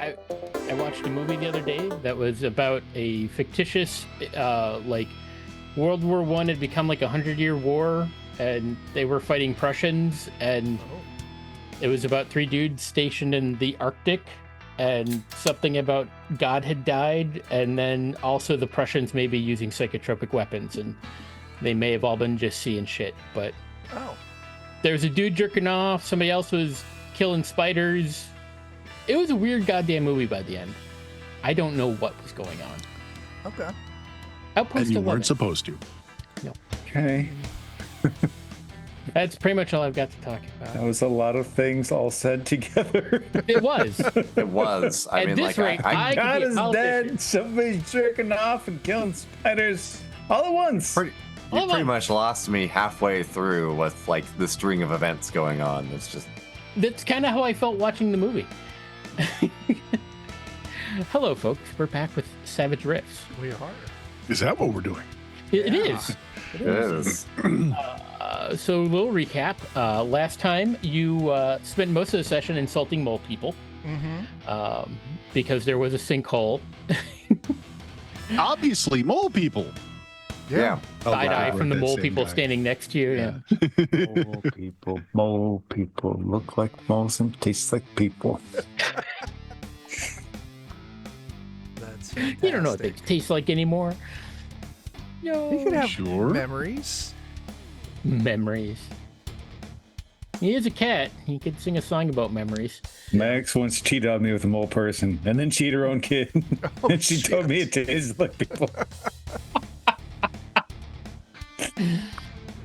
I watched a movie the other day that was about a fictitious, like World War I had become like 100-year war, and they were fighting Prussians, and it was about 3 dudes stationed in the Arctic, and something about God had died, and then also the Prussians may be using psychotropic weapons, and they may have all been just seeing shit. But there was a dude jerking off, somebody else was killing spiders. It was a weird goddamn movie by the end. I don't know what was going on. Okay. Outpost And you 11. weren't supposed to. No. Okay. That's pretty much all I've got to talk about. That was a lot of things all said together. It was. It was. I At mean, this like, rate, I could God be a is politician. dead. Somebody's jerking off and killing spiders all at once. you pretty much lost me halfway through with like the string of events going on. It's just. That's kind of how I felt watching the movie. Hello, folks. We're back with SWADE Rifts. We are. Is that what we're doing? It is. It is. So, a little recap. Last time, you spent most of the session insulting mole people because there was a sinkhole. Obviously, mole people. Yeah. Side-eye right, from the that mole same people guy. standing next to you. Yeah. Mole people look like moles and taste like people. That's You don't know what they fantastic. taste like anymore. No. You could have Sure. memories. Memories. He is a cat. He could sing a song about memories. Max once cheated on me with a mole person and then cheated her own kid. And she told me it tastes like people.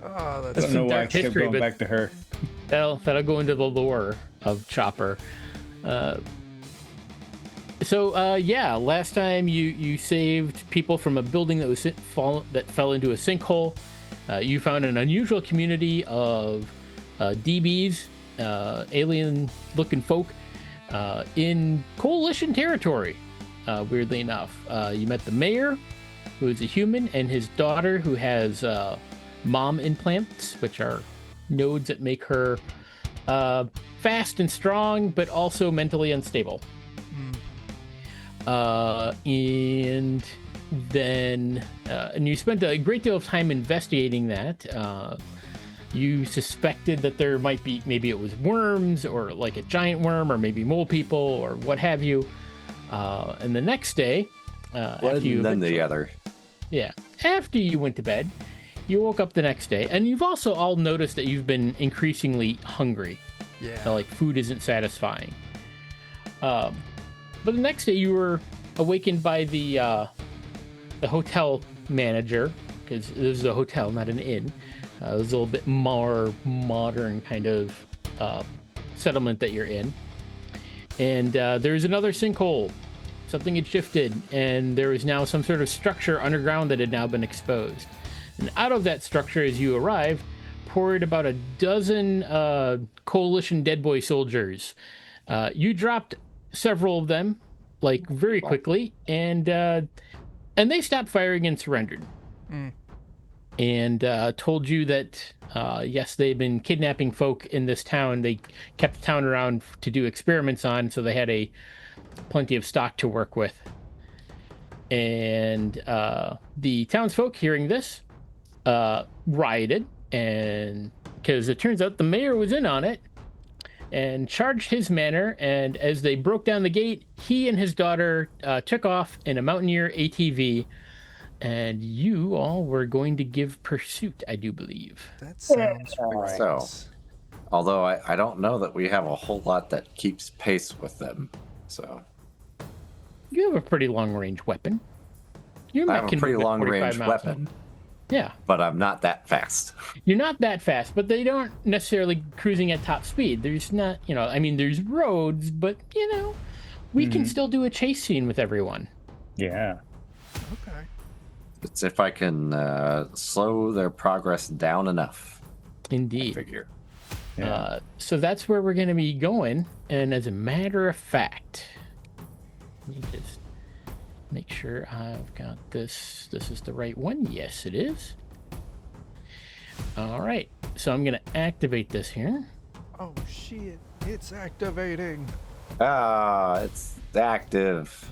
Oh, I that's don't know why I dark kept history, going but- back to her. That'll go into the lore of Chopper. Last time you saved people from a building that fell into a sinkhole. You found an unusual community of DBs, alien-looking folk, in coalition territory. Weirdly enough, you met the mayor, who is a human, and his daughter, who has mom implants, which are nodes that make her fast and strong, but also mentally unstable. And you spent a great deal of time investigating that. You suspected that there might be, maybe it was worms or like a giant worm or maybe mole people or what have you. And the next day, after you Then the other. yeah, after you went to bed, you woke up the next day, and you've also all noticed that you've been increasingly hungry. yeah. Like food isn't satisfying. But the next day you were awakened by the hotel manager, because this is a hotel, not an inn. It was a little bit more modern kind of settlement that you're in. And there's another sinkhole. Something had shifted, and there is now some sort of structure underground that had now been exposed. And out of that structure, as you arrive, poured about a dozen coalition dead boy soldiers. You dropped several of them, like very quickly, and they stopped firing and surrendered. And told you that yes, they'd been kidnapping folk in this town. They kept the town around to do experiments on, so they had plenty of stock to work with. And the townsfolk, hearing this, rioted, and because it turns out the mayor was in on it and charged his manor. And as they broke down the gate, he and his daughter took off in a Mountaineer ATV, and you all were going to give pursuit, I do believe. That sounds right. So, although I don't know that we have a whole lot that keeps pace with them. So You have a pretty long range weapon. Your I mech have a can pretty move at long 45 range miles an weapon, hour. Yeah, but I'm not that fast. you're not that fast, but they don't necessarily cruising at top speed. There's not, there's roads, but we can still do a chase scene with everyone. Yeah. Okay. It's if I can slow their progress down enough. I Indeed. figure. Yeah. So that's where we're going to be going. And as a matter of fact, let me just make sure I've got this. This is the right one. Yes, it is. All right. So I'm going to activate this here. Oh shit! It's activating. It's active.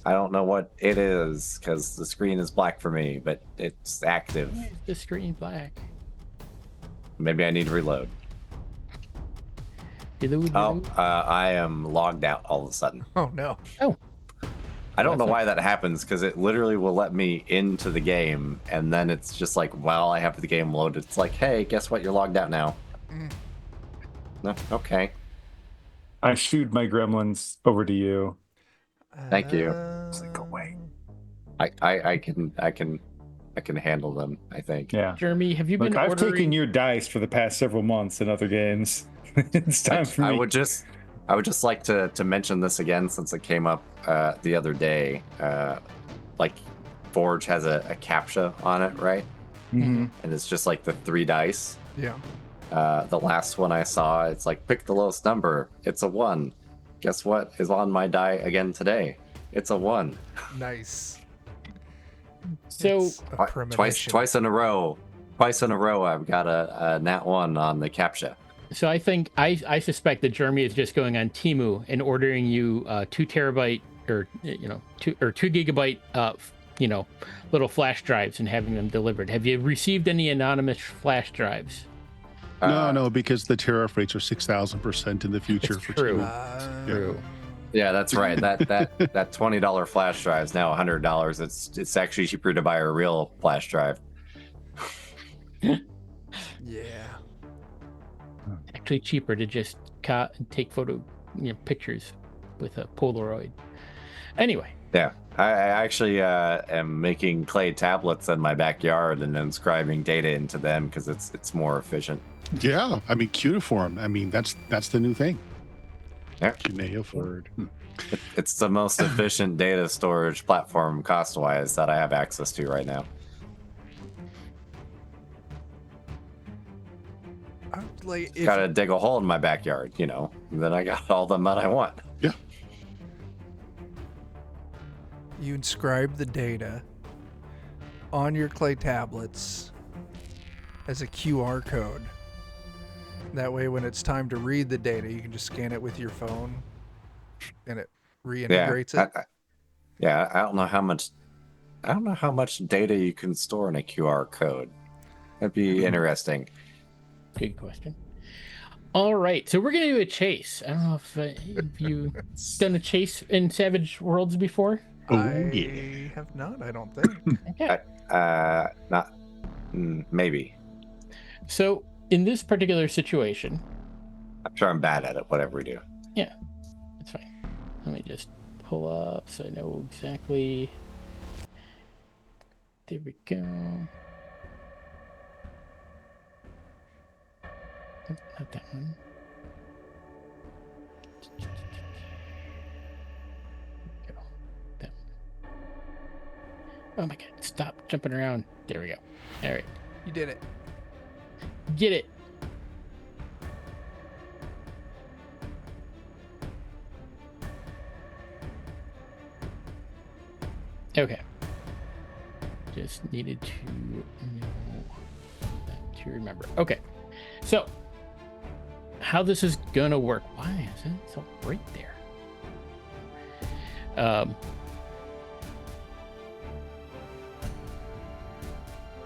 I don't know what it is because the screen is black for me, but it's active. Why is the screen black? Maybe I need to reload. Oh, I am logged out all of a sudden. Oh no. Oh. I don't know why that happens because it literally will let me into the game, and then it's just like, while I have the game loaded, it's like, hey, guess what? You're logged out now. No, okay. I shooed my gremlins over to you. Thank you. It's like, go away. I can handle them, I think. Yeah. Jeremy, have you Look, been I've ordering... taken your dice for the past several months in other games. It's time for me. I would just like to mention this again since it came up the other day. Like, Forge has a CAPTCHA on it, right? Mm-hmm. And it's just like the 3 dice. Yeah. The last one I saw, it's like, pick the lowest number. It's a 1. Guess what is on my die again today? It's a 1. Nice. So, It's a premonition. Twice in a row. Twice in a row, I've got a nat 1 on the CAPTCHA. so I think I suspect that Jeremy is just going on Temu and ordering you 2 terabyte or 2 gigabyte little flash drives and having them delivered. Have you received any anonymous flash drives? No, because the tariff rates are 6,000% in the future. It's for true. T-Mobile. True. Yeah, that's right. That $20 flash drive is now $100. It's actually cheaper to buy a real flash drive. Yeah. Actually cheaper to just take pictures with a Polaroid. Anyway. Yeah, I actually am making clay tablets in my backyard and inscribing data into them because it's more efficient. Yeah, I mean, cuneiform. I mean, that's the new thing. Yeah. Cuneiform. It's the most efficient data storage platform cost-wise that I have access to right now. Gotta dig a hole in my backyard, and then I got all the mud I want. Yeah. You inscribe the data on your clay tablets as a QR code. That way, when it's time to read the data, you can just scan it with your phone, and it reintegrates it. I don't know how much data you can store in a QR code. That'd be interesting. Good question. All right, so we're gonna do a chase. I don't know if you've done a chase in Savage Worlds before. I have not. I don't think. Okay. Not maybe. So in this particular situation, I'm sure I'm bad at it. Whatever we do. yeah, it's fine. Let me just pull up so I know exactly. There we go. Nope, not that one. There we go. That one. Oh my god, stop jumping around. There we go. All right. You did it. Get it. Okay. Just needed to know that to remember. Okay. So, how this is gonna work? Why is it so right there?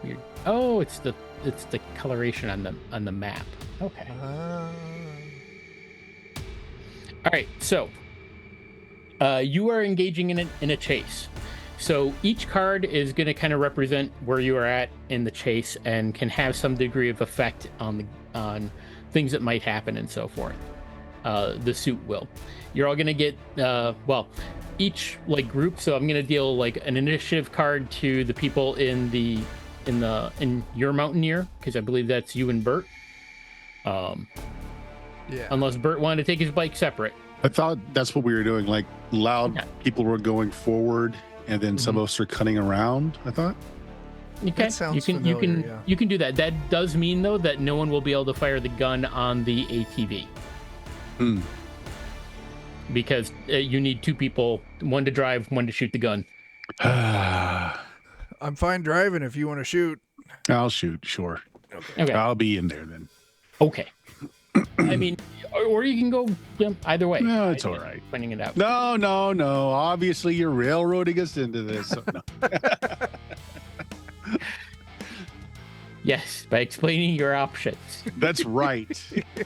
Weird. Oh, it's the coloration on the map. Okay. All right. So, you are engaging in a chase. So each card is going to kind of represent where you are at in the chase and can have some degree of effect on things that might happen and so forth. The suit will. You're all going to get each group. So I'm going to deal an initiative card to the people in your Mountaineer, because I believe that's you and Bert. Yeah. Unless Bert wanted to take his bike separate. I thought that's what we were doing. Loud people were going forward, and then some of us are cutting around. I thought. Okay, That sounds you familiar, can yeah. you can do that. That does mean though that no one will be able to fire the gun on the ATV. Because you need 2 people, one to drive, one to shoot the gun. I'm fine driving if you want to shoot. I'll shoot. Sure. Okay. I'll be in there then. Okay. I mean, or you can go either way. No, it's all right. Finding it out. No. Obviously, you're railroading us into this. So no. Yes, by explaining your options. That's right.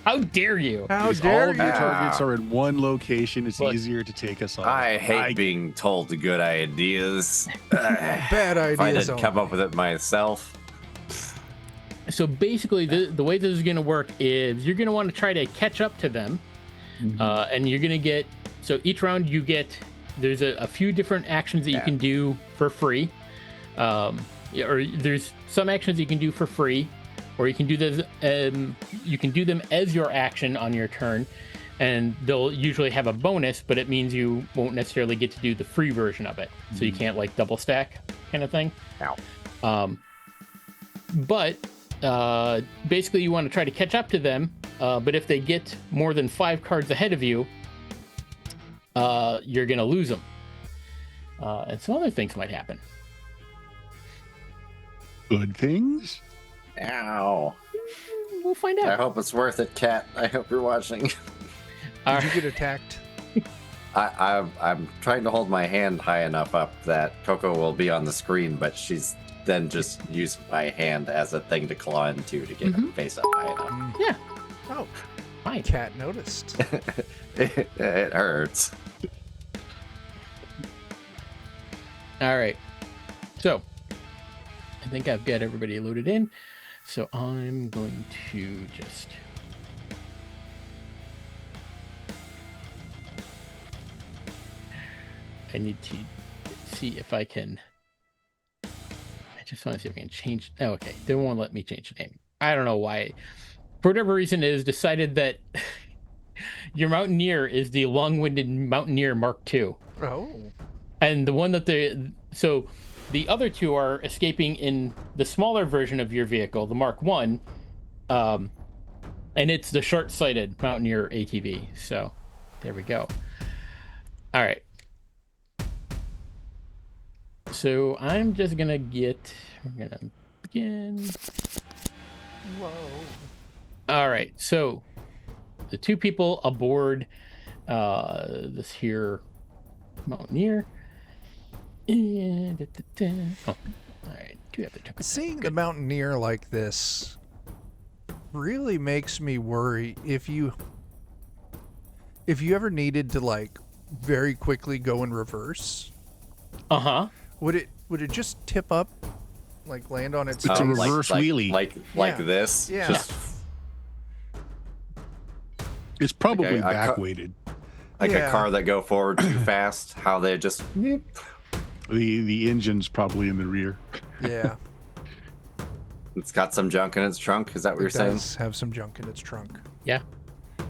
How dare you? How Because dare all of your you? targets are in one location. It's Look, easier to take us all. I hate being told the good ideas. Bad If I ideas. didn't come up with it myself. So basically, the way this is going to work is you're going to want to try to catch up to them, and you're going to get. So each round you get. There's a few different actions that you can do for free, or there's some actions you can do for free, or you can do this. You can do them as your action on your turn, and they'll usually have a bonus, but it means you won't necessarily get to do the free version of it. So you can't like double stack kind of thing. Ow. But basically you want to try to catch up to them, but if they get more than 5 cards ahead of you, you're gonna lose them, and some other things might happen. Good things. Ow. We'll find I out. hope it's worth it, Kat. I hope you're watching. Did you get attacked? I'm trying to hold my hand high enough up that Coco will be on the screen, but she's then just used my hand as a thing to claw into to get her face up high enough. Yeah, Oh, fine. Cat noticed. It hurts. All right, so I think I've got everybody loaded in, so I'm going to just I need to see if I can. I just want to see if I can change. Oh, okay, they won't let me change the name. I don't know why. For whatever reason, it is decided that your Mountaineer is the long-winded Mountaineer Mark II. Oh. And the one that so the other two are escaping in the smaller version of your vehicle, the Mark I, and it's the short-sighted Mountaineer ATV. So there we go. All right. So I'm just gonna we're gonna begin. Whoa. All right. So the two people aboard this here Mountaineer. And oh, all right. Do you have the token? Seeing the Mountaineer like this really makes me worry if you ever needed to like very quickly go in reverse. Uh-huh. Would it just tip up, like land on its It's a face? reverse wheelie. Like Yeah. this. Yeah. Just It's probably Okay, back weighted. like Yeah. a car that go forward too fast. How they just. The engine's probably in the rear. Yeah. It's got some junk in its trunk. Is that what you're It saying? does have some junk in its trunk. Yeah. All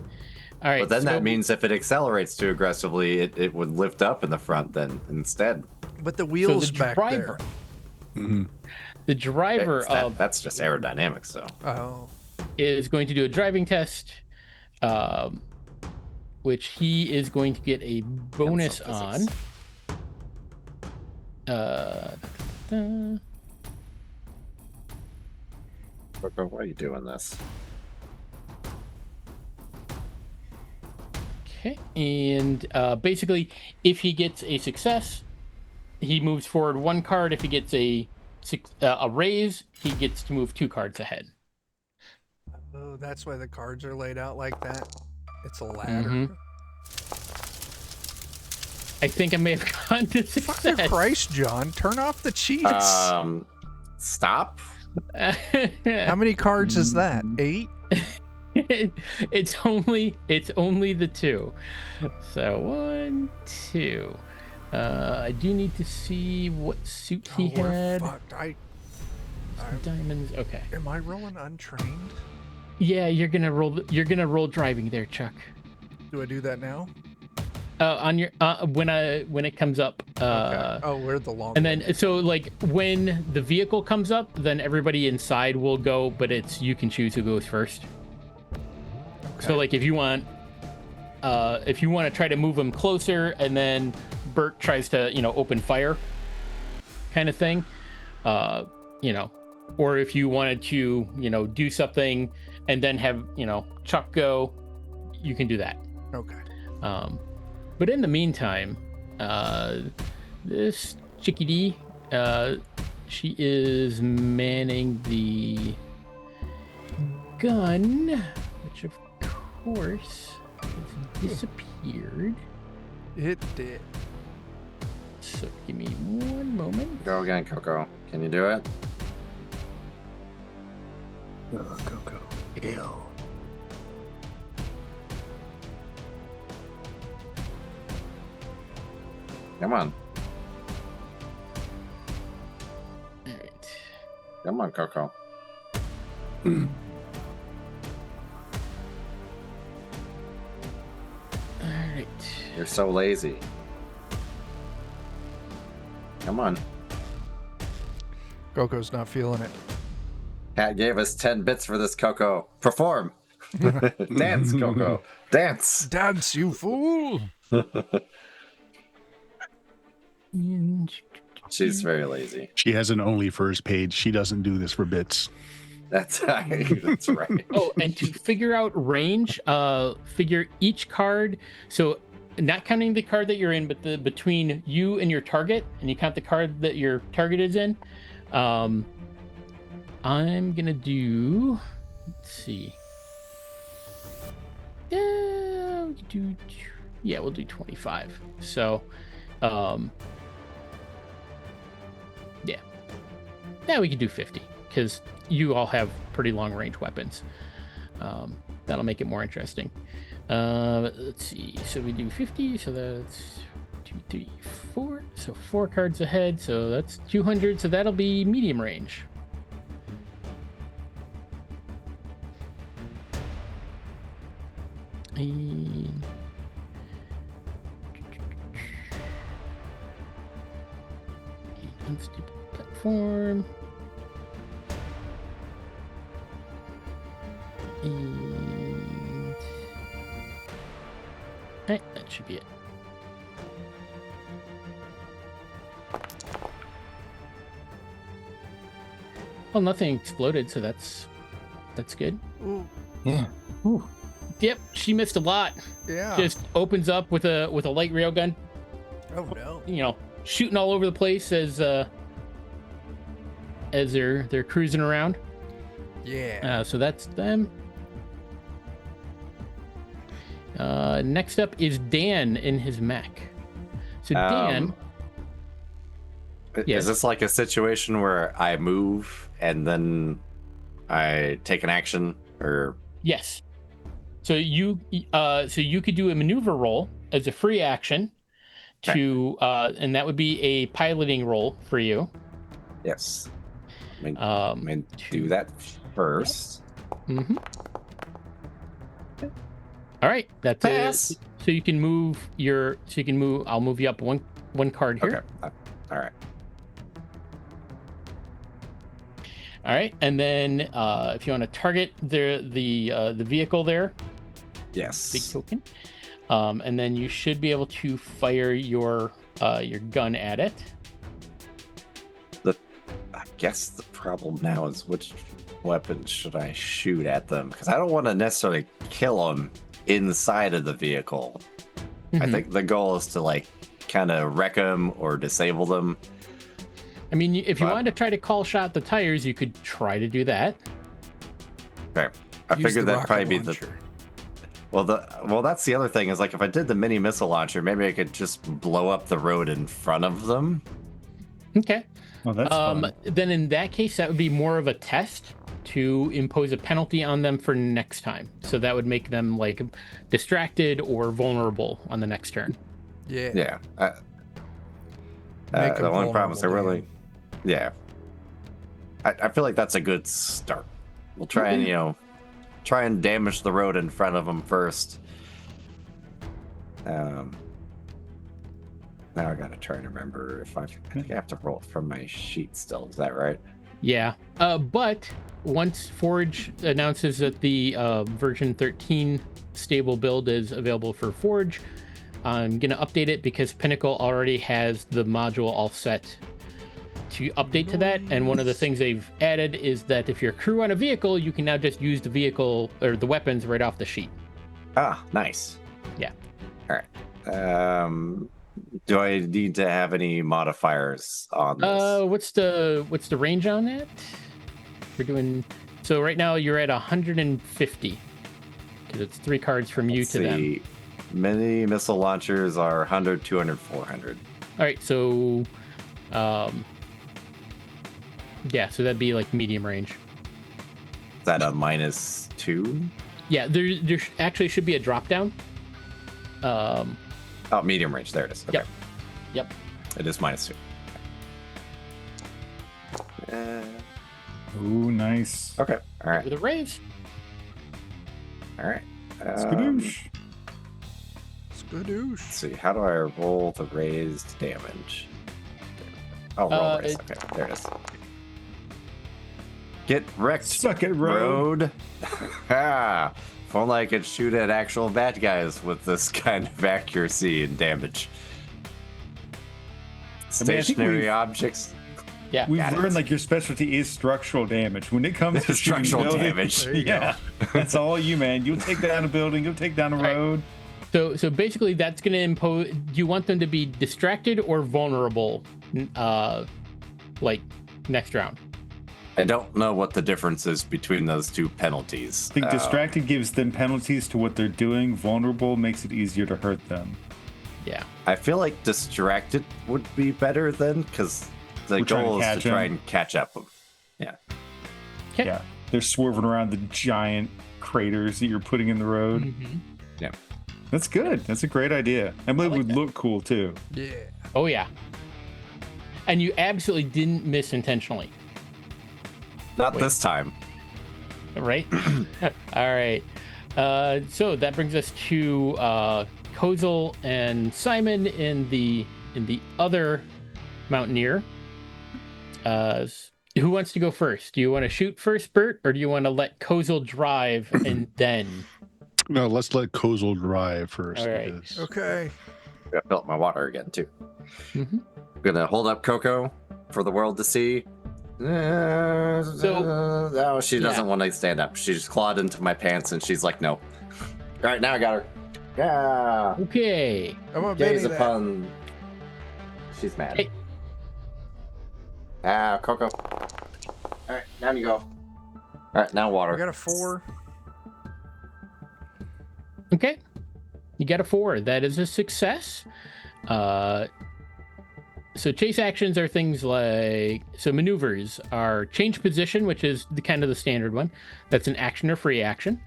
right. But then so that means if it accelerates too aggressively, it would lift up in the front then instead. But the wheels the back driver- there. the driver That's just aerodynamics, though. Oh. is going to do a driving test, which he is going to get a bonus some on. physics. Coco, why are you doing this? Okay, and basically, if he gets a success, he moves forward 1 card. If he gets a raise, he gets to move 2 cards ahead. Oh, that's why the cards are laid out like that. It's a ladder. Mhm. I think I may have gone to Fuck your success. Christ, John. Turn off the cheats. Stop. How many cards is that? 8? it's only the 2. So 1, 2. I do need to see what suit he We're had. fucked. Diamonds. Okay. Am I rolling untrained? Yeah, you're gonna roll driving there, Chuck. Do I do that now? On your when it comes up. Okay. Oh, we're the long. And then so like when the vehicle comes up, then everybody inside will go, but you can choose who goes first. Okay. So like if you want to try to move them closer, and then Bert tries to open fire, kind of thing, or if you wanted to do something and then have Chuck go, you can do that. Okay. But in the meantime, this Chickadee, she is manning the gun, which of course has disappeared. It did. So give me one moment. Go again, Coco. Can you do it? Go. Ew. Come on. All right. Come on, Coco. All right. You're so lazy. Come on. Coco's not feeling it. Cat gave us 10 bits for this, Coco. Perform. Dance, Coco. Dance. Dance, you fool! She's very lazy. She has an only first page. She doesn't do this for bits. That's that's right. Oh, and to figure out range, figure each card. So, not counting the card that you're in, but the between you and your target, and you count the card that your target is in. I'm gonna do. Let's see. We'll do 25. So, yeah, we can do 50 because you all have pretty long range weapons. That'll make it more interesting. Let's see. So we do 50. So that's 2, 3, 4. So 4 cards ahead. So that's 200. So that'll be medium range. And unstable platform. And that should be it. Well, nothing exploded, so that's good. Ooh, Yeah. Ooh. Yep, she missed a lot. yeah. Just opens up with a light railgun, Oh no. shooting all over the place as they're cruising around. Yeah. So that's them. Next up is Dan in his mech. So Dan, yes. Is this like a situation where I move and then I take an action, or? yes. So you could do a maneuver roll as a free action to, and that would be a piloting roll for you. Yes. I mean, do that first. Mm-hmm. All right, that's Pass. it. So you can move your. So you can move. I'll move you up one card here. Okay. All right. All right, and then if you want to target the vehicle there, Yes. big token, and then you should be able to fire your gun at it. I guess the problem now is which weapon should I shoot at them? Because I don't want to necessarily kill them inside of the vehicle. I Mhm. think the goal is to kind of wreck them or disable them. I mean, if you But- wanted to try to call shot the tires, you could try to do that. Okay. I Use figured the that'd probably rocket be the launcher. well. That's the other thing is if I did the mini missile launcher, maybe I could just blow up the road in front of them. Okay. Well, that's fun. Then in that case, that would be more of a test to impose a penalty on them for next time. So that would make them distracted or vulnerable on the next turn. Yeah. Yeah. Make 'em The only problem is they're vulnerable, really, yeah. I feel like that's a good start. We'll try and try and damage the road in front of them first. Now I gotta try to remember if I think I have to roll from my sheet still. Is that right? Yeah. But once Forge announces that the version 13 stable build is available for Forge, I'm going to update it because Pinnacle already has the module all set to update to that, and one of the things they've added is that if you're a crew on a vehicle, you can now just use the vehicle or the weapons right off the sheet. Ah, nice. Yeah. All right. Do I need to have any modifiers on this? What's the range on that? We're doing so right now. You're at 150 because it's 3 cards from you to them. Mini missile launchers are 100, 200, 400. All right, so yeah, so that'd be like medium range. Is that a -2? Yeah, there actually should be a drop down. Oh, medium range. There it is. Okay. Yep. It is -2. Ooh, nice. Okay. All right. With the raves. All right. Skadoosh. Skadoosh. Let's see. How do I roll the raised damage? Oh, roll raised. Okay, there it is. Get wrecked. Suck it, road. Ha! If only I could shoot at actual bad guys with this kind of accuracy and damage. Stationary objects. Yeah. We've Got it. learned like your specialty is structural damage. When it comes to shooting Structural buildings, damage. There you yeah, that's all you, man. You'll take down a building. You'll take down a right. road. So basically, that's going to impose. Do you want them to be distracted or vulnerable? Like next round. I don't know what the difference is between those two penalties. I think distracted gives them penalties to what they're doing. Vulnerable makes it easier to hurt them. Yeah. I feel like distracted would be better then, because the We're trying to goal is to catch try 'em. and catch up them. Yeah. Okay. Yeah, they're swerving around the giant craters that you're putting in the road. Mm-hmm. Yeah. That's good. That's a great idea. I believe it would look cool too. Yeah. Oh yeah. And you absolutely didn't miss intentionally, Not this time. right? All right. So that brings us to Kozel and Simon in the other Mountaineer. Who wants to go first? Do you want to shoot first, Bert, or do you want to let Kozel drive and then? No, let's let Kozel drive first. All right. because- Okay. I fill up my water again too. Mm-hmm. Gonna hold up Coco for the world to see. No, she doesn't want to stand up. She just clawed into my pants and she's like, "No." All right, now I got her. Yeah. Okay. I'm a Gaze baby that. upon. She's mad. Hey. Coco. All right, down you go. All right, now I water. got a 4. Okay. You got a 4. That is a success. So chase actions are things like, so maneuvers are change position, which is the kind of the standard one. That's an action or free action.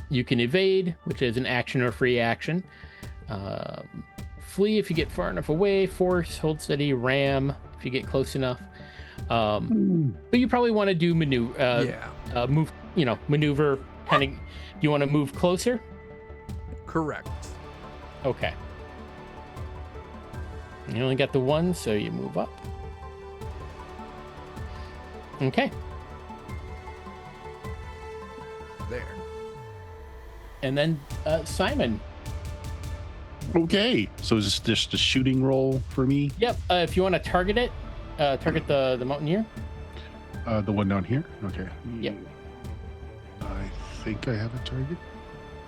You can evade, which is an action or free action. Flee if you get far enough away. Force, hold steady. Ram if you get close enough. But you probably want to do maneuver. Move. Maneuver. Kind of. You want to move closer. Correct. Okay. You only got the 1, so you move up. Okay. There. And then Simon. Okay, so is this just a shooting roll for me? Yep. If you want to target it, target the Mountaineer. The one down here? Okay. Yep. I think I have a target.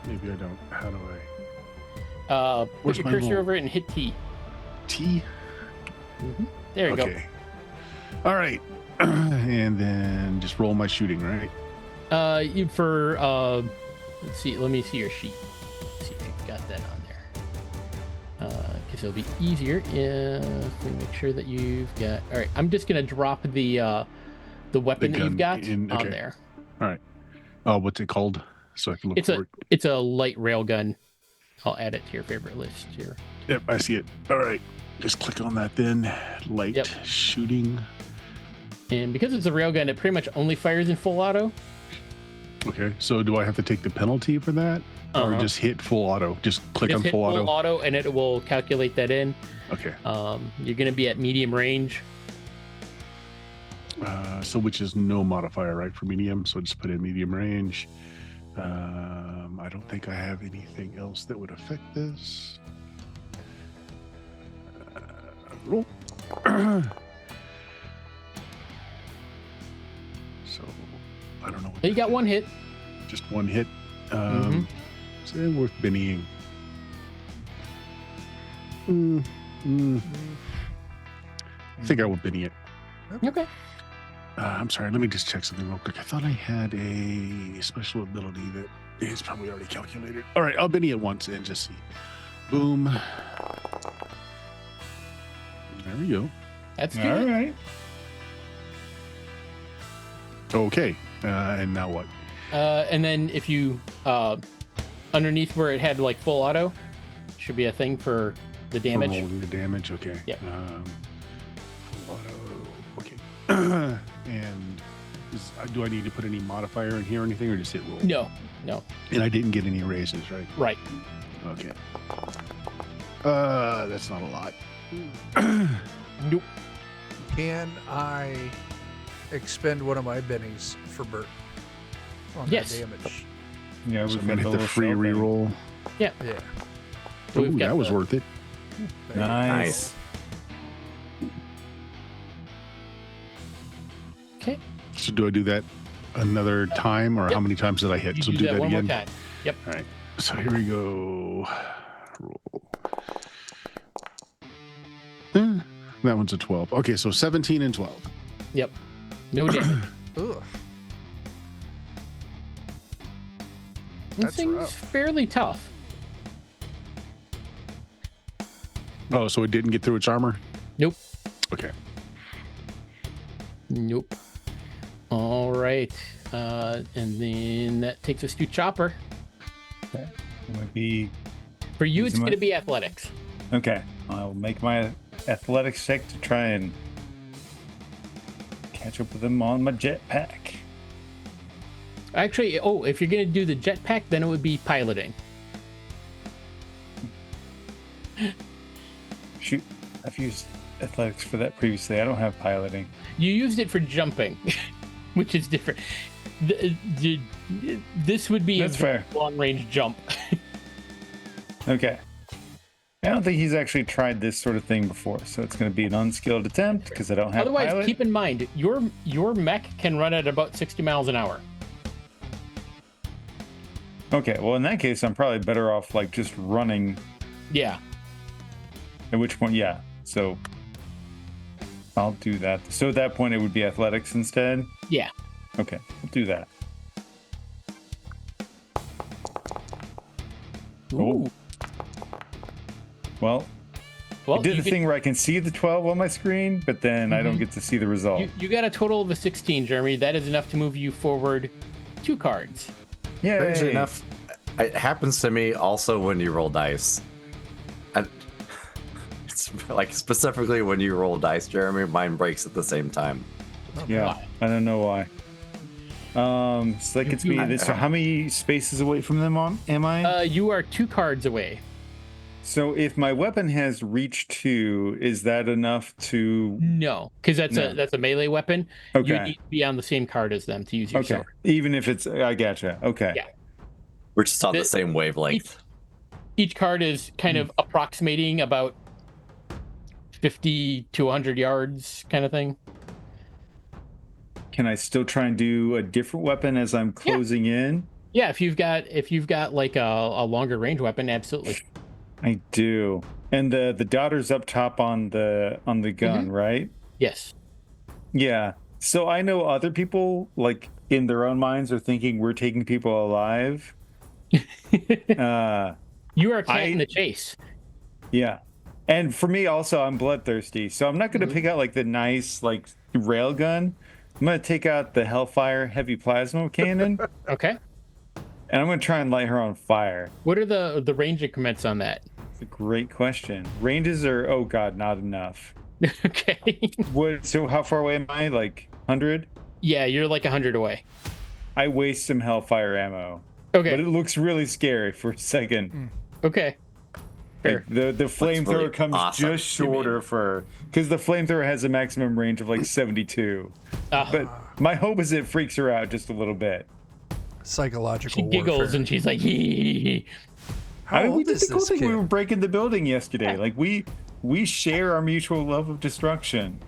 Maybe I don't. How do I? Put Where's your my cursor roll? over it and hit T. T? There you Okay. All right. And then just roll my shooting, right? go. Let's see. Let me see your sheet. Let's see if you've got that on there. Because it'll be easier if we make sure that you've got. All right. I'm just gonna drop the weapon that gun you've got in- on okay. there. All right. Oh, what's it called? So I can look for it. It's a light railgun. I'll add it to your favorite list here. Yep, I see it. All right. Just click on that then. Light Yep. shooting. And because it's a railgun, it pretty much only fires in full auto. Okay. So do I have to take the penalty for that? Or Uh-huh. just hit full auto? Just click Just on hit full auto? and it will calculate that in. Okay. You're going to be at medium range. So which is no modifier, right, for medium? So just put in medium range. I don't think I have anything else that would affect this. Roll. So I don't know. What You got one hit. Just one hit. Mhm. So worth binnying. I think I will binny it. Okay. I'm sorry. Let me just check something real quick. I thought I had a special ability that is probably already calculated. All right, I'll binny it once and just see. Boom. There we go. That's good. All right. Okay. And now what? And then if you underneath where it had like full auto, should be a thing for the damage. For rolling the damage. Okay. Yeah. Full auto. Okay. And do I need to put any modifier in here or anything, or just hit roll? No. And I didn't get any raises, right? Right. Okay. That's not a lot. Nope. Can I expend one of my bennies for Bert on Yes. that damage? Yeah, So we I'm gonna hit the can free build a spell reroll. Yeah. So we've Ooh, got that was the- worth it. There you thing. go. Nice. Okay. So do I do that another time, or Yep. how many times did I hit? You So do do that that one again. more time. Yep. All right. So here we go. Roll. That one's a 12. Okay, so 17 and 12. Yep. No damage. Ugh. This That's thing's rough. fairly tough. Oh, so it didn't get through its armor? Nope. Okay. Nope. All right. And then that takes us to Chopper. Might be For you, it's Using my- going to be athletics. okay. I'll make my athletics check to try and catch up with them on my jetpack. Actually, if you're going to do the jetpack, then it would be piloting. Shoot, I've used athletics for that previously. I don't have piloting. You used it for jumping, which is different. This would be That's a fair. long-range jump. Okay. I don't think he's actually tried this sort of thing before, so it's going to be an unskilled attempt because I don't have Otherwise, pilot. keep in mind, your mech can run at about 60 miles an hour. Okay, well in that case, I'm probably better off like just running. Yeah. At which point, yeah. So I'll do that. So at that point, it would be athletics instead. Yeah. Okay, we'll do that. Ooh. Oh. Well, Well, I did you the thing where I can see the 12 on my screen, but then I don't get to see the result. You got a total of a 16, Jeremy. That is enough to move you forward 2 cards. Yeah. Strangely enough, it happens to me also when you roll dice. And it's like specifically when you roll dice, Jeremy, mine breaks at the same time. Yeah. Why? I don't know why. So that gets me. So how many spaces away from them am I? You are 2 cards away. So if my weapon has reach 2, is that enough to? No, because No. that's a melee weapon. You Okay. need to be on the same card as them to use your Okay. sword. Even if it's, I gotcha. Okay. Yeah. We're just on the The- same wavelength. Each card is kind of approximating about 50 to 100 yards kind of thing. Can I still try and do a different weapon as I'm closing in? Yeah, if you've got like a longer range weapon, absolutely. I do. And the daughter's up top on the gun, right? Yes. Yeah. So I know other people, like in their own minds, are thinking we're taking people alive. You are a cat in the chase. Yeah. And for me also, I'm bloodthirsty. So I'm not going to pick out like the nice like rail gun. I'm going to take out the Hellfire heavy plasma cannon Okay. and I'm going to try and light her on fire. What are the range increments on that? It's a great question. Ranges are, oh God, not enough. Okay. So how far away am I? Like 100? Yeah, you're like 100 away. I waste some Hellfire ammo. Okay. But it looks really scary for a second. Okay. Fair. Like, the flamethrower really comes awesome. just shorter for because the flamethrower has a maximum range of like 72. But my hope is it freaks her out just a little bit. Psychological She giggles warfare. and she's like, hee. How we old did is the cool this thing. kid? We were breaking the building yesterday. Yeah. Like we We share our mutual love of destruction.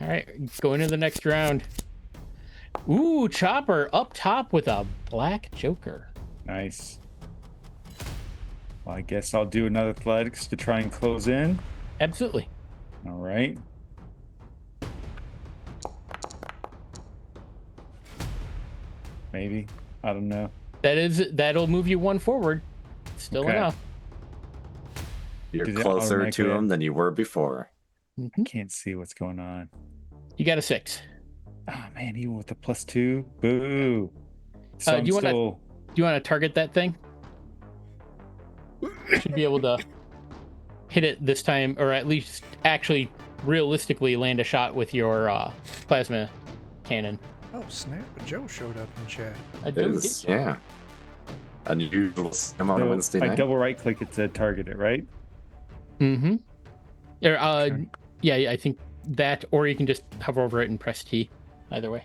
All right, going to the next round. Ooh, Chopper up top with a black Joker. Nice. Well, I guess I'll do another athletics to try and close in. Absolutely. All right. Maybe. I don't know. That'll move you one forward. Still Okay. enough. You're Did it closer to automatically- him than you were before. Mhm. Can't see what's going on. You got a 6. Oh man, even with the +2. Boo. So do I'm you wanna- still. Do you want to target that thing? Should be able to hit it this time, or at least actually realistically land a shot with your plasma cannon. Oh snap! Joe showed up in chat. I It don't is, yeah. Unusual time on a Wednesday I night. double right click it to target it, right? Mm-hmm. Okay. Yeah, I think that, or you can just hover over it and press T. Either way.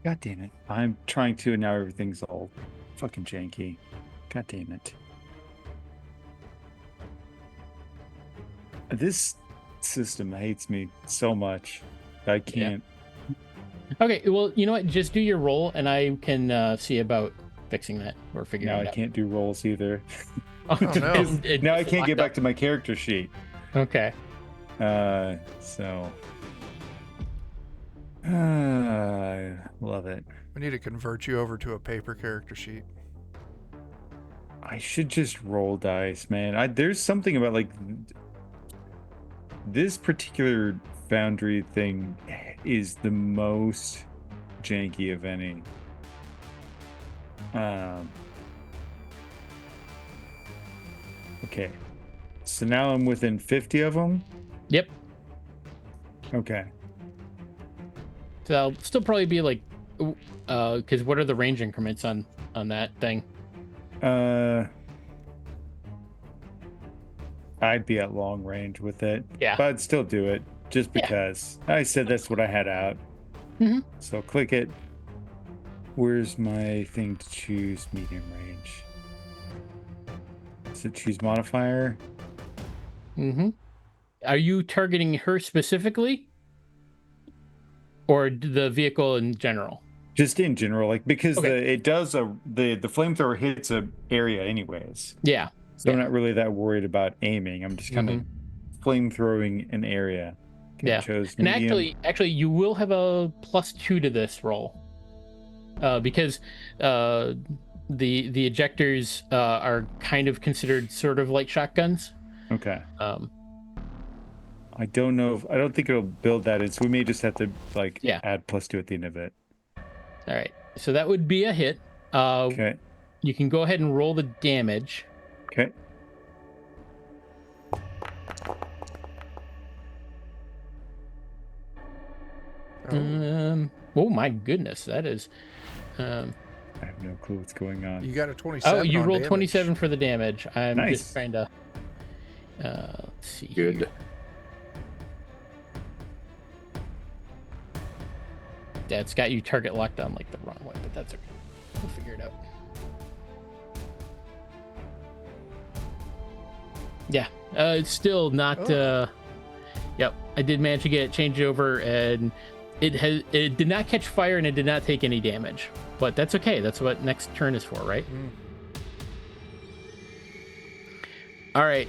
God damn it. I'm trying to, and now everything's all fucking janky. God damn it. This system hates me so much. I can't. Okay, well, you know what? Just do your roll, and I can see about fixing that or figuring Now it I out. can't do rolls either. Oh, no. Now I can't get back to my character sheet. Okay. So. Love it. We need to convert you over to a paper character sheet. I should just roll dice, man. There's something about like this particular Foundry thing is the most janky of any. Okay. So now I'm within 50 of them. Yep. Okay. So I'll still probably be like, because what are the range increments on that thing? I'd be at long range with it. Yeah. But I'd still do it just Yeah. because I said that's what I had out. Mhm. So click it. Where's my thing to choose medium range? Does it choose modifier? Mm-hmm. Are you targeting her specifically, or the vehicle in general? Just in general, like because Okay. it does the flamethrower hits a area anyways. Yeah. So I'm Yeah. not really that worried about aiming. I'm just kind of flamethrowing an area. Okay, Yeah. chose And medium. actually, you will have a +2 to this roll, because the ejectors are kind of considered sort of like shotguns. Okay. Um, I don't know. I don't think it'll build that in. So we may just have to Yeah. add +2 at the end of it. all right. So that would be a hit. Okay. You can go ahead and roll the damage. Okay. Oh my goodness, that is. I have no clue what's going on. You got a 27. Oh, you on rolled damage. 27 for the damage. I'm Nice. just trying to. Let's see. Good. Here. That's got you target locked on like the wrong way, but that's okay. We'll figure it out. Yeah, it's still not. Yep, I did manage to get it changed over, and it did not catch fire, and it did not take any damage. But that's okay. That's what next turn is for, right? All right.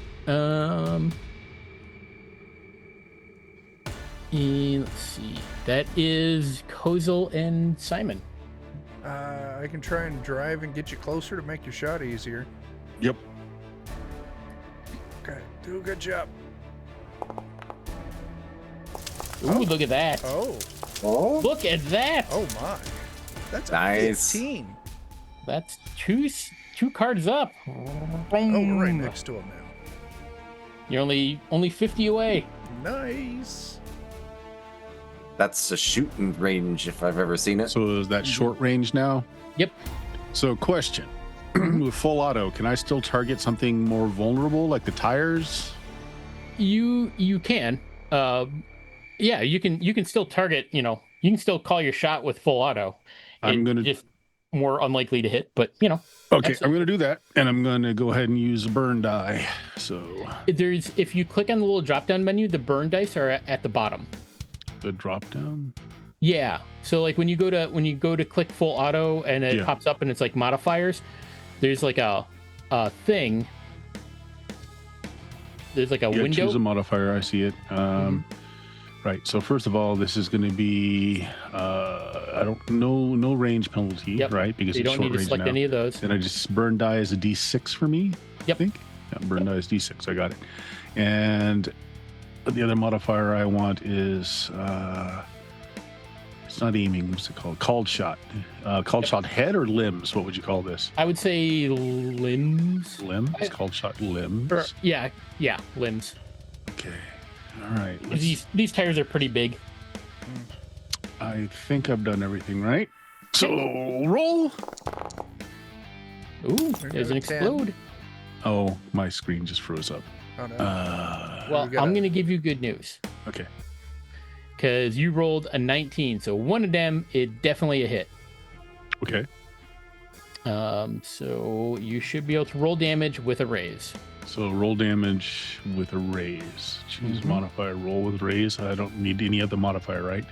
And let's see. That is Kozel and Simon. I can try and drive and get you closer to make your shot easier. Yep. Okay, do a good job. Ooh, look at that. Oh, Look at that. oh my. That's a Nice. 15. That's two cards up. Oh, we're right next to him now. You're only 50 away. Nice. That's a shooting range if I've ever seen it. So is that short range now? Yep. So question. With full auto, can I still target something more vulnerable like the tires? You can. Yeah, you can still target, you can still call your shot with full auto. I'm gonna just more unlikely to hit, but Okay, Excellent. I'm going to do that, and I'm going to go ahead and use a burn die. So if you click on the little drop down menu, the burn dice are at the bottom. the drop down. Yeah. So like when you go to click full auto and it pops up and it's like modifiers, there's like a thing. There's like a window. Choose a modifier. I see it. Right. So first of all, this is going to be no range penalty, right? Because you it's don't short need to range select now. any of those. Then I just burn die as a D6 for me. Yep. I think. Yeah, burn die is D6. I got it. And the other modifier I want is it's not aiming. What's it called? Called shot. Called shot head or limbs? What would you call this? I would say limbs. Limbs. Called shot limbs. Yeah, limbs. Okay. All right. These tires are pretty big. I think I've done everything right. So roll. Ooh, there's an explode. Oh, my screen just froze up. Oh, no. Well, I'm going to give you good news. Okay. Because you rolled a 19, so one of them is definitely a hit. Okay. So you should be able to roll damage with a raise. So roll damage with a raise. Choose modifier. Roll with raise. I don't need any other modifier, right?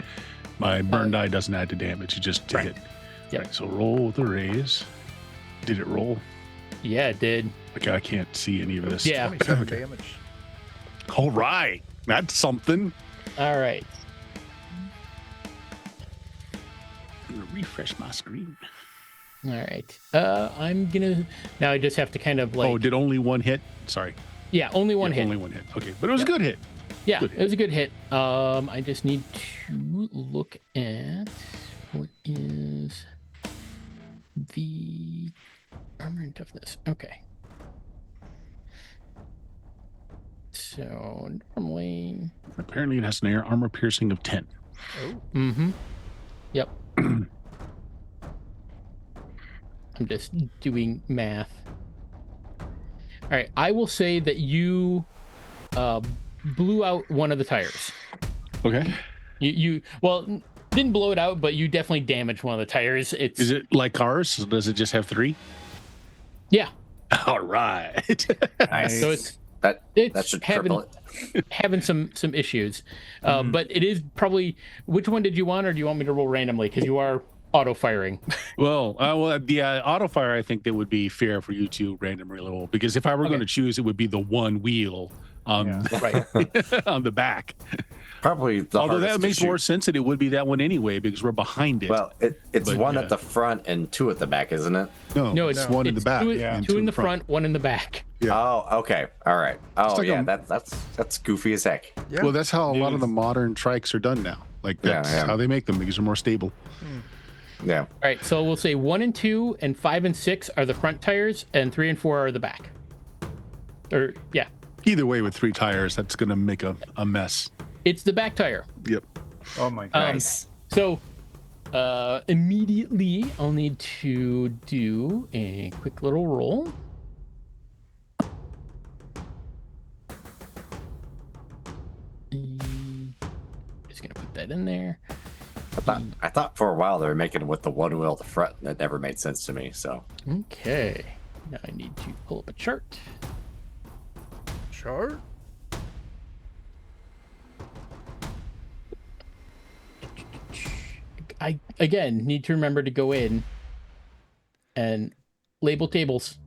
My burn die doesn't add to damage. It just hit. Yep. Right, so roll with a raise. Did it roll? Yeah, it did. Okay, I can't see any of this. Yeah. 27 damage. All right. That's something. All right. I'm gonna refresh my screen. All right. I'm gonna now. I just have to kind of like. Oh, did only one hit? Sorry. Yeah, only one hit. Only one hit. Okay, but it was a good hit. Yeah, Good it was a good hit. I just need to look at what is the armor and toughness. Okay. So normally. Apparently, it has an air armor piercing of 10. Oh. Mm-hmm. Yep. I'm just doing math. All right, I will say that you blew out one of the tires. Okay. You didn't blow it out, but you definitely damaged one of the tires. Is it like ours? Does it just have 3? Yeah. All right. Nice. So that it's should triple it. having some issues, but it is probably. Which one did you want, or do you want me to roll randomly? Because you are auto firing. Well, the auto fire, I think that would be fair for you to randomly roll, because if I were going to choose, it would be the one wheel on Right. on the back. Probably the Although hardest that to makes shoot. more sense that it would be that one anyway, because we're behind it. Well, it's But, one yeah. at the front and 2 at the back, isn't it? No, it's one in the back. Two, and two in the front, one in the back. Yeah. Oh, okay. All right. Oh, like yeah. a- That's goofy as heck. Yeah. Well, that's how a lot of the modern trikes are done now. Like that's Yeah. how they make them, because they're more stable. Yeah. All right, so we'll say 1 and 2 and 5 and 6 are the front tires, and 3 and 4 are the back. Or yeah, Either way, with 3 tires, that's going to make a mess. it's the back tire. Yep. Oh my god. Nice. So immediately I'll need to do a quick little roll. Just gonna put that in there. I thought for a while they were making it with the one wheel at the front, and that never made sense to me. So Okay. Now I need to pull up a chart. Chart? I again need to remember to go in and label tables.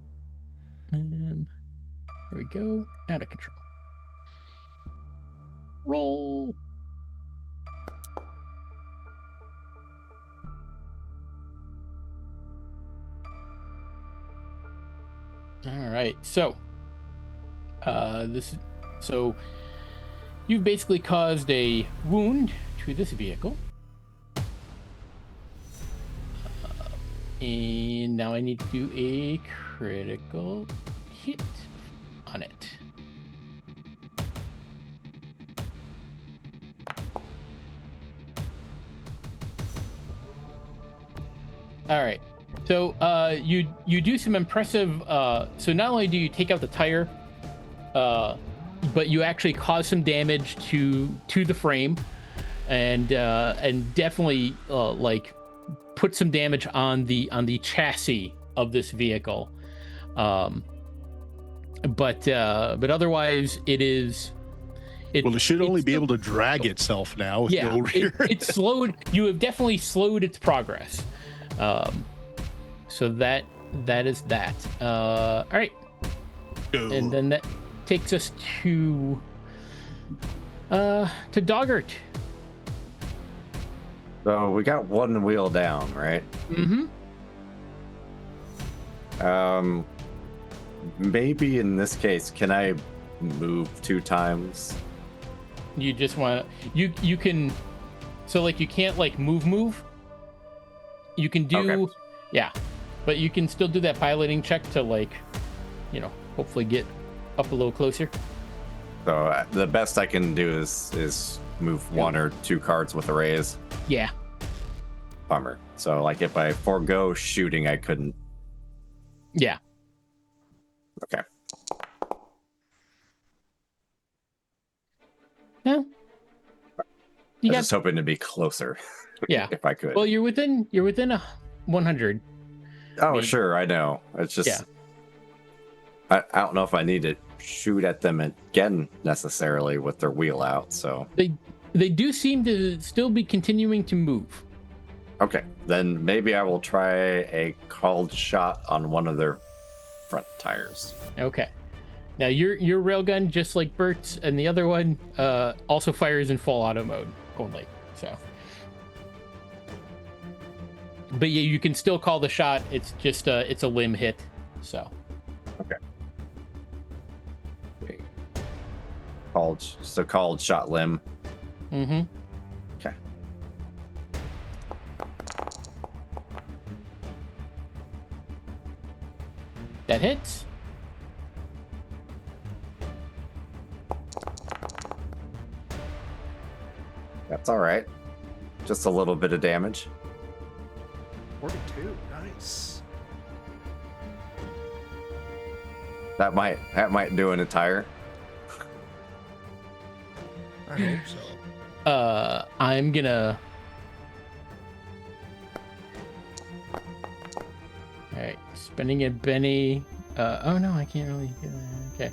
And there we go. Out of control. Roll. All right. So, you've basically caused a wound to this vehicle. And now I need to do a critical hit on it. All right. So you do some impressive. So not only do you take out the tire, but you actually cause some damage to the frame, and definitely like put some damage on the chassis of this vehicle. But otherwise it is. Well, it should only be still- able to drag itself now with no rear. it's slowed. You have definitely slowed its progress. So that is that. All right, and then that takes us to Doggart. So we got one wheel down, right? Mm-hmm. Maybe in this case, can I move 2 times? You just want to. You can. So like you can't like move. You can do. Okay. Yeah, but you can still do that piloting check to like, hopefully get up a little closer. So the best I can do is move 1 or 2 cards with a raise. Yeah. Bummer. So like if I forego shooting, I couldn't. Yeah. Okay. No. I You was got. just hoping to be closer. Yeah. If I could. Well, you're within a 100. Oh, sure, I know. It's just. Yeah. I don't know if I need to shoot at them again necessarily with their wheel out. So. They do seem to still be continuing to move. Okay, then maybe I will try a called shot on one of their front tires. Okay. Now your railgun, just like Bert's, and the other one also fires in full auto mode only. So, but yeah, you can still call the shot. It's just it's a limb hit. So. Okay. Called shot limb. Mm-hmm. Okay. That hits. That's all right. Just a little bit of damage. 42. Nice. That might do an entire. I hope so. I'm gonna. All right, spinning it, Benny. Oh no, I can't really do that.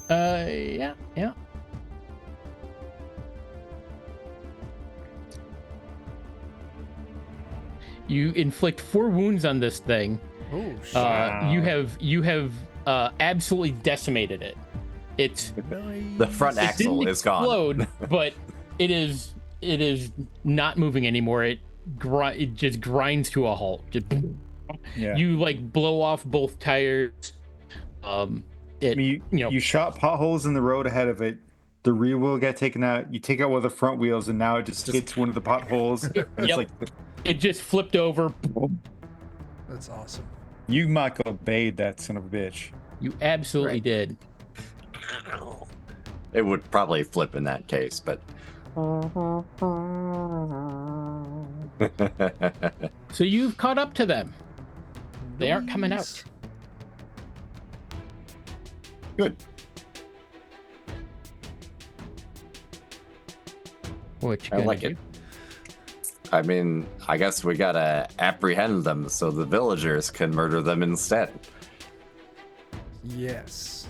Okay. Yeah. You inflict 4 wounds on this thing. Oh, shit. Wow. You have absolutely decimated it. It's The front it axle didn't is gone. explode, but it is not moving anymore. It just grinds to a halt. Yeah. You like blow off both tires. You shot potholes in the road ahead of it. The rear wheel got taken out. You take out one of the front wheels, and now it just hits one of the potholes. It's Yep. like It just flipped over. That's awesome. you Michael Bayed that son of a bitch. You absolutely Right. did. It would probably flip in that case, but. So you've caught up to them. They aren't coming out. Nice. Good. What you I gonna like do? it. I mean, I guess we gotta apprehend them so the villagers can murder them instead. Yes.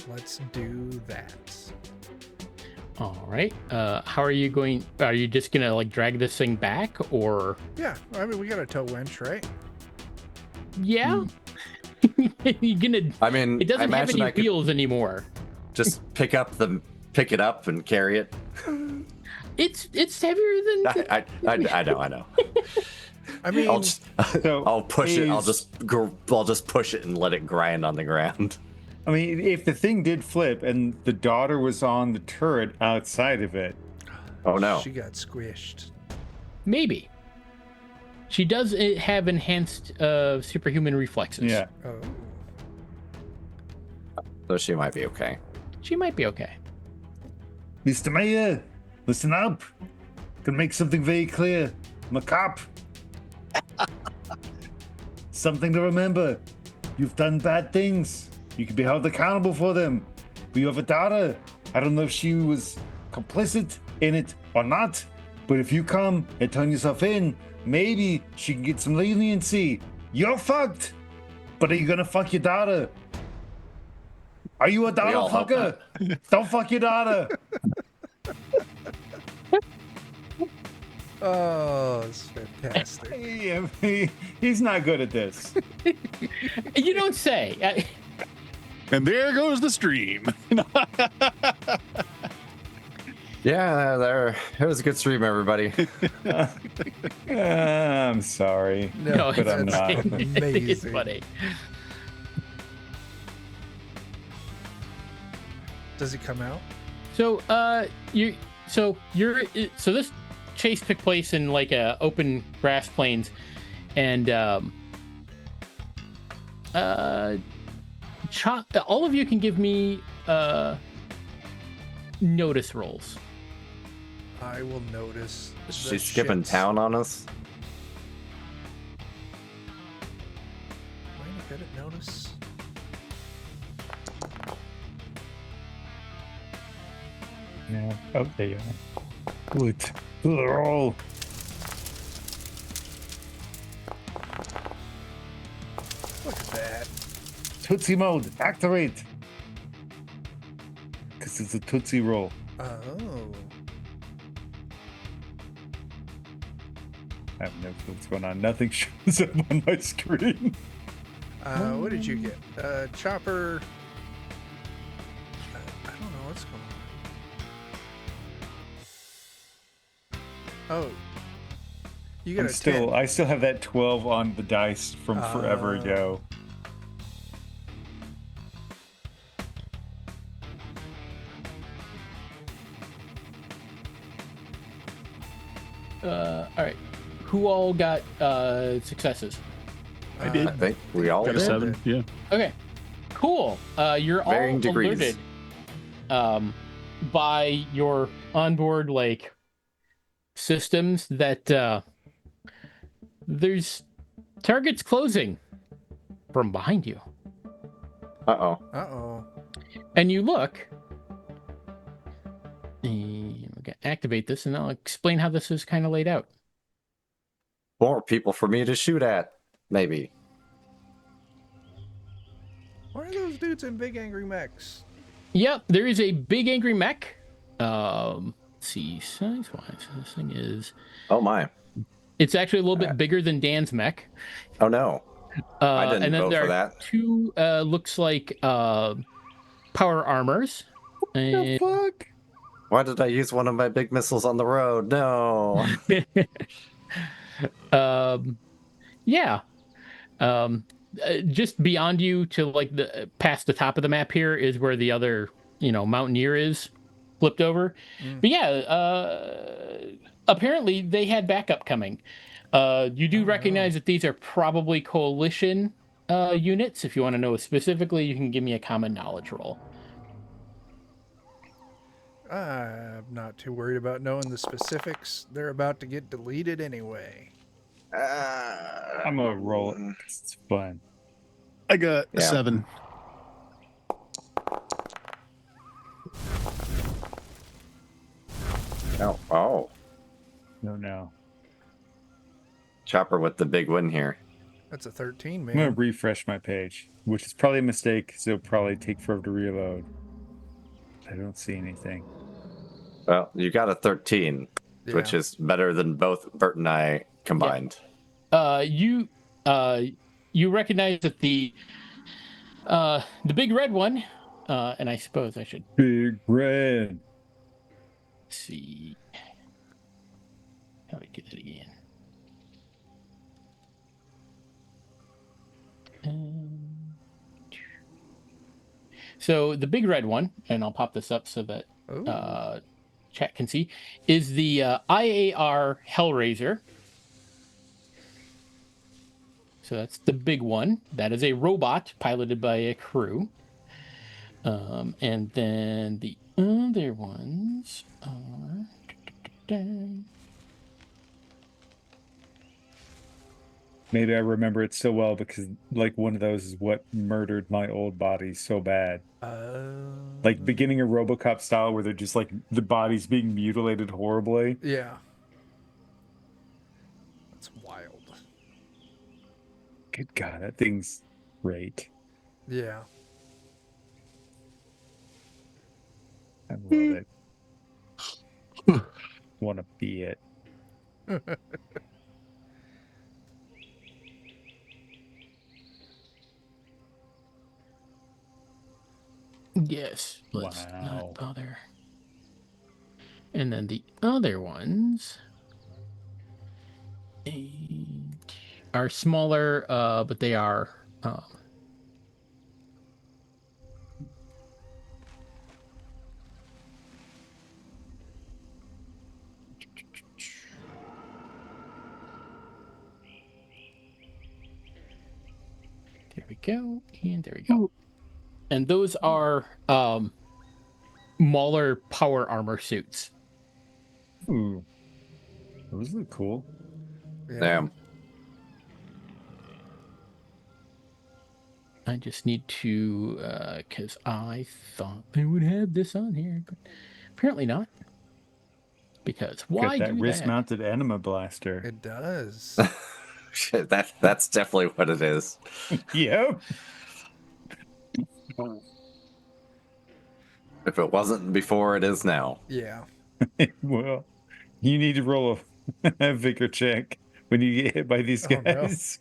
Let's do that. All right. How are you going? Are you just gonna like drag this thing back, or? Yeah, I mean, we got a tow winch, right? Yeah. You're gonna. I mean, It doesn't I have imagine any I could wheels anymore. just pick it up and carry it. It's heavier than. I know. I mean, I'll push it. I'll is- just push it and let it grind on the ground. I mean, if the thing did flip and the daughter was on the turret outside of it, Oh no. she got squished. Maybe. She does have enhanced superhuman reflexes. yeah. Oh. So she might be okay. She might be okay. Mr. Mayor, listen up. Can make something very clear. I'm a cop. Something to remember. You've done bad things. You can be held accountable for them. But you have a daughter. I don't know if she was complicit in it or not. But if you come and turn yourself in, maybe she can get some leniency. You're fucked. But are you gonna fuck your daughter? Are you a daughter all hope fucker? Don't fuck your daughter. Oh, it's fantastic. He's not good at this. You don't say. And there goes the stream. Yeah, there. It was a good stream, everybody. I'm sorry. No, but I'm not. It's Amazing. funny. Does it come out? So, so this chase took place in like a open grass plains, and all of you can give me notice rolls. I will notice. Is the she skipping shits. town on us? Am I good at notice? Yeah. Oh, there you are. Good. Good roll. Look at that. Tootsie mode. Activate. Because it's a Tootsie roll. Oh. I have no clue what's going on. Nothing shows up on my screen. What did you get? Chopper. I don't know what's going on. Oh. You got a 10. I still have that 12 on the dice from forever ago. All right. Who all got successes? I did. I think we all Got a did. 7. Yeah. Okay. Cool. You're all Varying degrees. alerted by your onboard like systems that there's targets closing from behind you. Uh-oh. Uh-oh. And you look. And we're gonna activate this, and I'll explain how this is kind of laid out. More people for me to shoot at, maybe. Why are those dudes in big angry mechs? Yep, there is a big angry mech. Let's see, size-wise, this thing is. Oh my. It's actually a little bit bigger than Dan's mech. Oh no. I didn't and then vote there for are that. two looks like power armors. And Fuck. Why did I use one of my big missiles on the road? No. yeah. Just beyond you to like the past the top of the map here is where the other, mountaineer is flipped over. But yeah, apparently they had backup coming. You do recognize that these are probably coalition units. If you want to know specifically, you can give me a common knowledge roll. I'm not too worried about knowing the specifics. They're about to get deleted anyway. I'm going to roll it. It's fun. I got a 7. Oh. No. Chopper with the big win here. That's a 13, I'm going to man. refresh my page, which is probably a mistake because it'll probably take forever to reload. I don't see anything. Well, you got a 13, which Yeah. is better than both Bert and I combined. You recognize that the big red one, and I suppose I should Big red. see how do I do that again. So the big red one, and I'll pop this up so that Ooh. chat can see, is the IAR Hellraiser. So that's the big one. That is a robot piloted by a crew. And then the other ones are... Maybe I remember it so well because like one of those is what murdered my old body so bad. Like beginning of RoboCop style where they're just like the body's being mutilated horribly. Yeah. That's wild. Good God, that thing's great. Yeah. I love it. Want to be it. Yes. Let's Wow. not bother. And then the other ones are smaller, but they are. There we go, and there we go. And those are Mauler power armor suits. Ooh. Those look cool. Yeah. Damn. I just need to, because I thought I would have this on here, but apparently not. Because why Got that do wrist that? mounted enema blaster. It does. Shit, that's definitely what it is. Yep. If it wasn't before, it is now. Yeah. Well, you need to roll a vigor check when you get hit by these Oh, no. guys.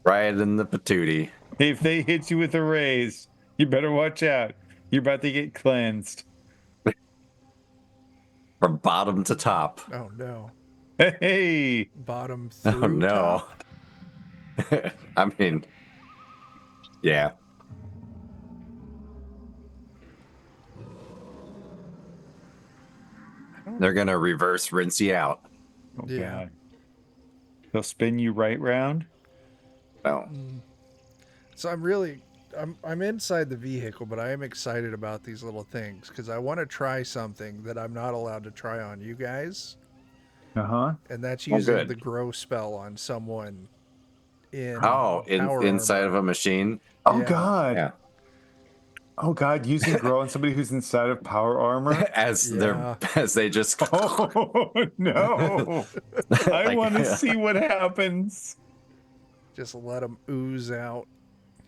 Right in the patootie. If they hit you with a raise, you better watch out. You're about to get cleansed. From bottom to top. Oh, no. Hey, Bottom through Oh no. top. I mean, yeah. They're gonna reverse rinse you out. oh Yeah. God. They'll spin you right round. No. So I'm inside the vehicle, but I am excited about these little things because I want to try something that I'm not allowed to try on you guys, Uh-huh. and that's Oh, using good. the grow spell on someone in In power inside armor. of a machine. Oh Yeah. God. Yeah. Oh God, using grow on somebody who's inside of power armor. Yeah. As they just Oh no. I like, want to see what happens. Just let them ooze out.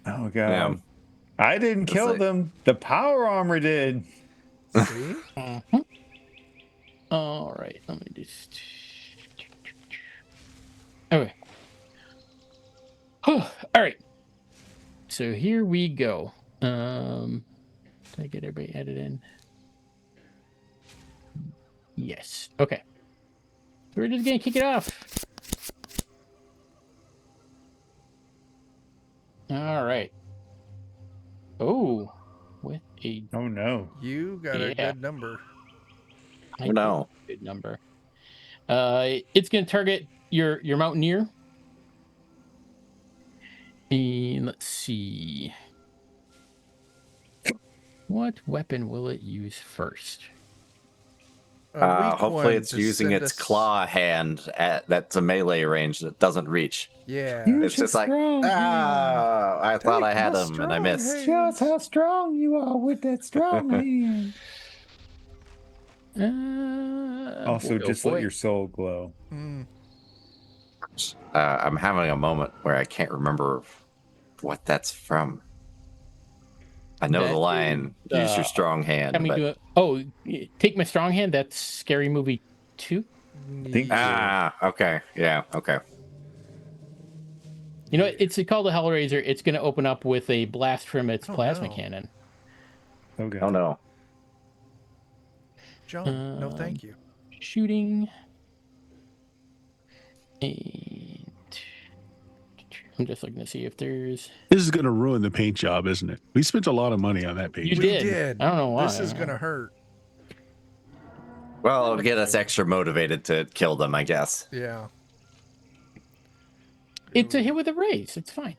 Oh God. Yeah. I didn't It's kill like- them. The power armor did. See? All right, let me just. Okay. All right. So here we go. Did I get everybody added in? Yes. Okay. So we're just gonna kick it off. All right. Oh, with a Oh no. You got a Yeah. good number. Oh, no. good number. It's gonna target your mountaineer. And let's see. What weapon will it use first? A weak Hopefully one it's to using send its us- claw hand that's a melee range that doesn't reach. Yeah. It's just like, I thought I had him and I missed. Show us how strong you are with that strong hand. Also, Boy, oh just boy. let your soul glow. I'm having a moment where I can't remember what that's from. I know That the line, is, use your strong hand, Coming but... to take my strong hand. That's Scary Movie 2. Think okay. Yeah, okay. You know, it's called a Hellraiser. It's going to open up with a blast from its Oh, plasma no. cannon. Oh God. Oh no. John, no thank you. Shooting. And I'm just looking to see if there's. This is going to ruin the paint job, isn't it? We spent a lot of money on that paint You job. We did. did. I don't know why. This is gonna hurt. Well, it'll get us extra motivated to kill them, I guess. Yeah. It's a hit with a raise. It's fine.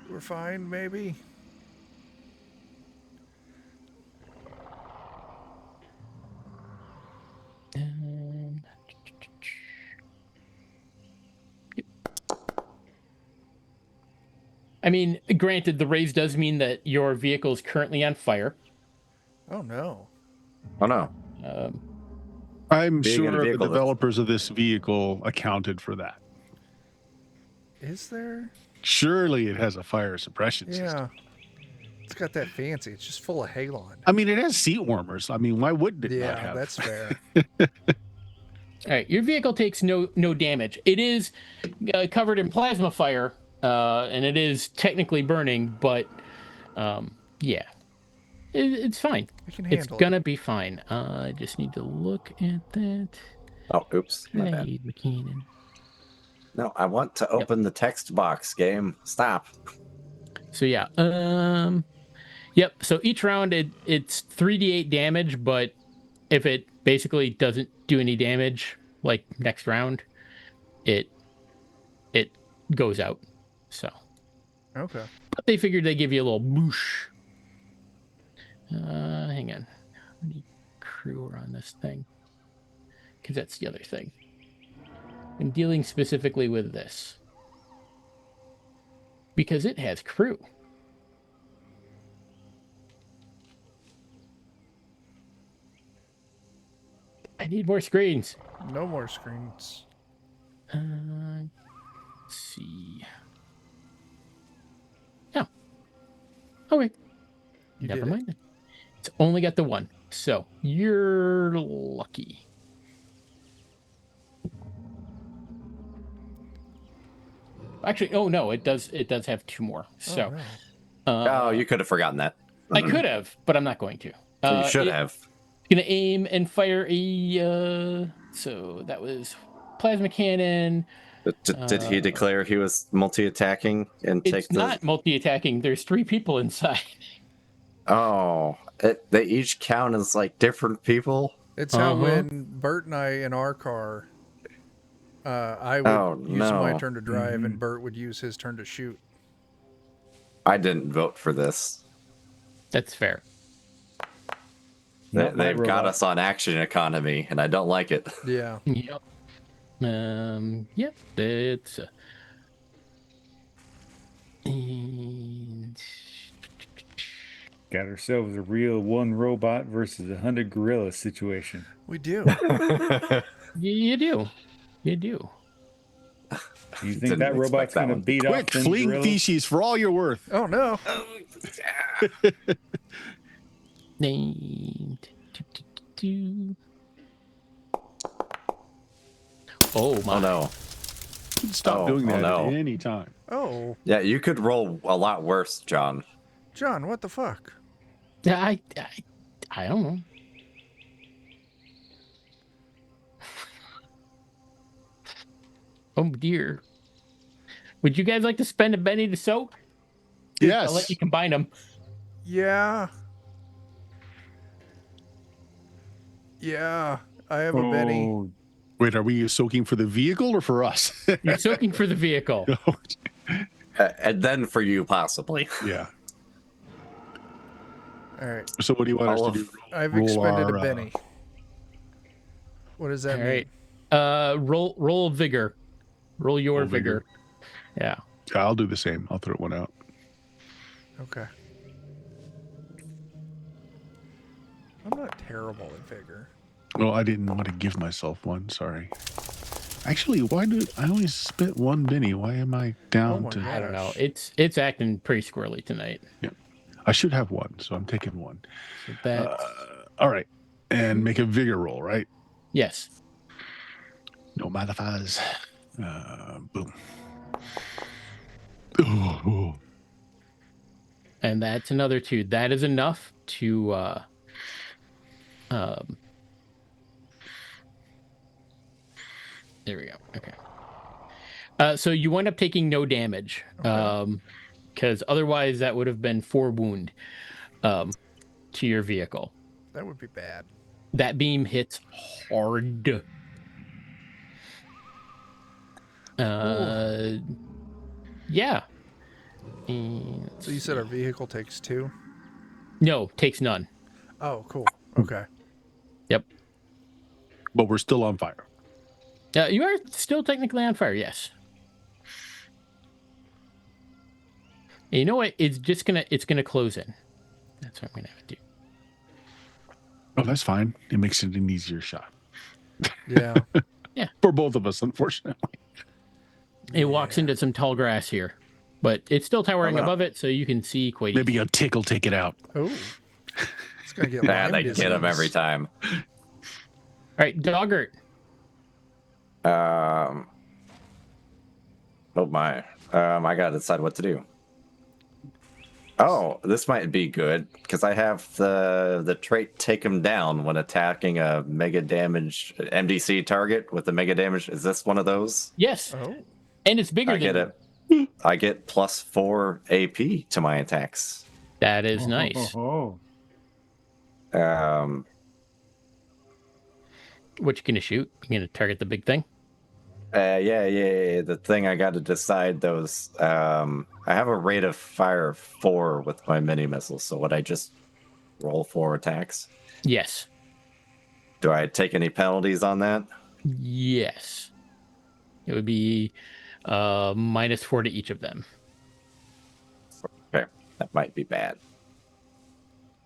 We're fine, maybe. I mean, granted, the raise does mean that your vehicle is currently on fire. Oh no. Oh no. I'm Being in a sure the vehicle that's- developers of this vehicle accounted for that. Is there? Surely it has a fire suppression Yeah. system. It's got that fancy. It's just full of halon. I mean, it has seat warmers. I mean, why wouldn't it not Yeah, have? that's fair. All right, your vehicle takes no damage. It is covered in plasma fire, and it is technically burning, but yeah, it's fine. We can It's handle gonna be fine. I just need to look at that. Oh, oops. My bad. Hey, McKinnon. No, I want to open the text box. Game, stop. So yeah, yep. So each round it's 3d8 damage, but if it basically doesn't do any damage, like next round, it goes out. So, Okay. but they figured they'd give you a little boosh. Hang on, how many crew are on this thing? Because that's the other thing. I'm dealing specifically with this because it has crew. I need more screens. No more screens. Let's see. Oh. Okay. You Never did it. mind. Then. It's only got the one. So you're lucky. Actually, oh no, it does have two more. So no. Oh, you could have forgotten that. I could have, but I'm not going to. You should have. Gonna aim and fire a so that was plasma cannon. Did he declare he was multi-attacking and take It's the? not multi-attacking. There's 3 people inside. Oh, they each count as like different people. It's how when Bert and I in our car, I would use my no. turn to drive and Bert would use his turn to shoot. I didn't vote for this. That's fair. They've got us on action economy, and I don't like it. Yeah. Yep. Yep. It's and Got ourselves a real one robot versus 100 gorilla situation. We do. you do. You do. You think Didn't that expect robot's that going to one. beat off Quick, them fling gorillas? feces for all you're worth. Oh no. Named. Oh my. Oh no. Stop doing that no. at any time. Oh, Yeah, you could roll a lot worse, John. John, what the fuck? I don't know. Oh dear. Would you guys like to spend a Benny to soak? Yes. I'll let you combine them. Yeah. Yeah. I have a Benny. Oh, Wait, are we soaking for the vehicle or for us? You're soaking for the vehicle. And then for you, possibly. Yeah. All right. So what do you want All us to of- do? I've Roll expended our, a Benny. What does that All mean? right. Roll vigor. Roll your Roll vigor. vigor. Yeah. I'll do the same. I'll throw one out. Okay. I'm not terrible at vigor. Well, I didn't want to give myself one. Sorry. Actually, why do I only spent one Benny? Why am I down my to? God. I don't know. It's acting pretty squirrely tonight. I should have one, so I'm taking one. So that All right, and make a vigor roll, right? yes. No modifiers. Boom. Ooh. And that's another 2. That is enough to there we go. Okay. So you wind up taking no damage. Because otherwise that would have been 4 wound to your vehicle. That would be bad. That beam hits hard. Yeah. And So you said our vehicle takes 2? no, takes none. Oh, cool. Okay. Yep. But we're still on fire. You are still technically on fire, yes. And you know what? It's gonna close in. That's what I'm gonna have to do. Oh, that's fine. It makes it an easier shot Yeah. for both of us, unfortunately. It walks into some tall grass here, but it's still towering Oh, no. above it, so you can see quite Maybe easily. a tick will take it out. Oh. It's going to get Yeah, Lyme they disease. get them every time. All right, Doggart. Oh my. I gotta decide what to do. Oh, this might be good because I have the trait take him down when attacking a mega damage MDC target with the mega damage. Is this one of those? Yes, Oh. and it's bigger I than get you. it. I get +4 AP to my attacks. That is nice. Oh, What you gonna shoot? You gonna target the big thing? Yeah. The thing I got to decide those. I have a rate of fire of 4 with my mini missiles. So would I just roll 4 attacks? Yes. Do I take any penalties on that? Yes. It would be -4 to each of them. Okay, that might be bad.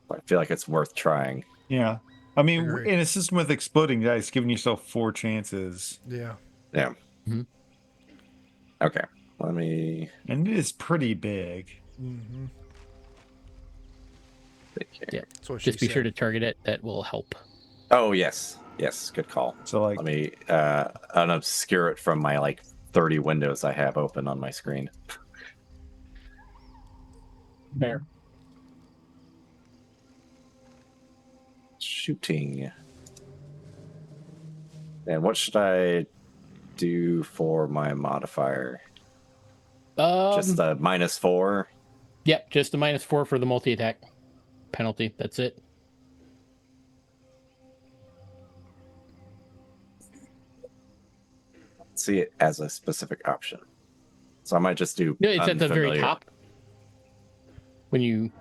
But I feel like it's worth trying. yeah. I mean, Agree. in a system with exploding dice, giving yourself 4 chances, Yeah. Yeah. Mhm. Okay. Let me. and it is pretty big. Mm-hmm. think here. Yeah. That's what she Just be said. sure to target it. That will help. Oh yes. Good call. So like, Let me unobscure it from my like 30 windows I have open on my screen. Fair. Shooting. And what should I do for my modifier? Just the -4? Yep, just the -4 for the multi-attack penalty. That's it. See it as a specific option. So I might just do. No, it's at the very unfamiliar. top. When you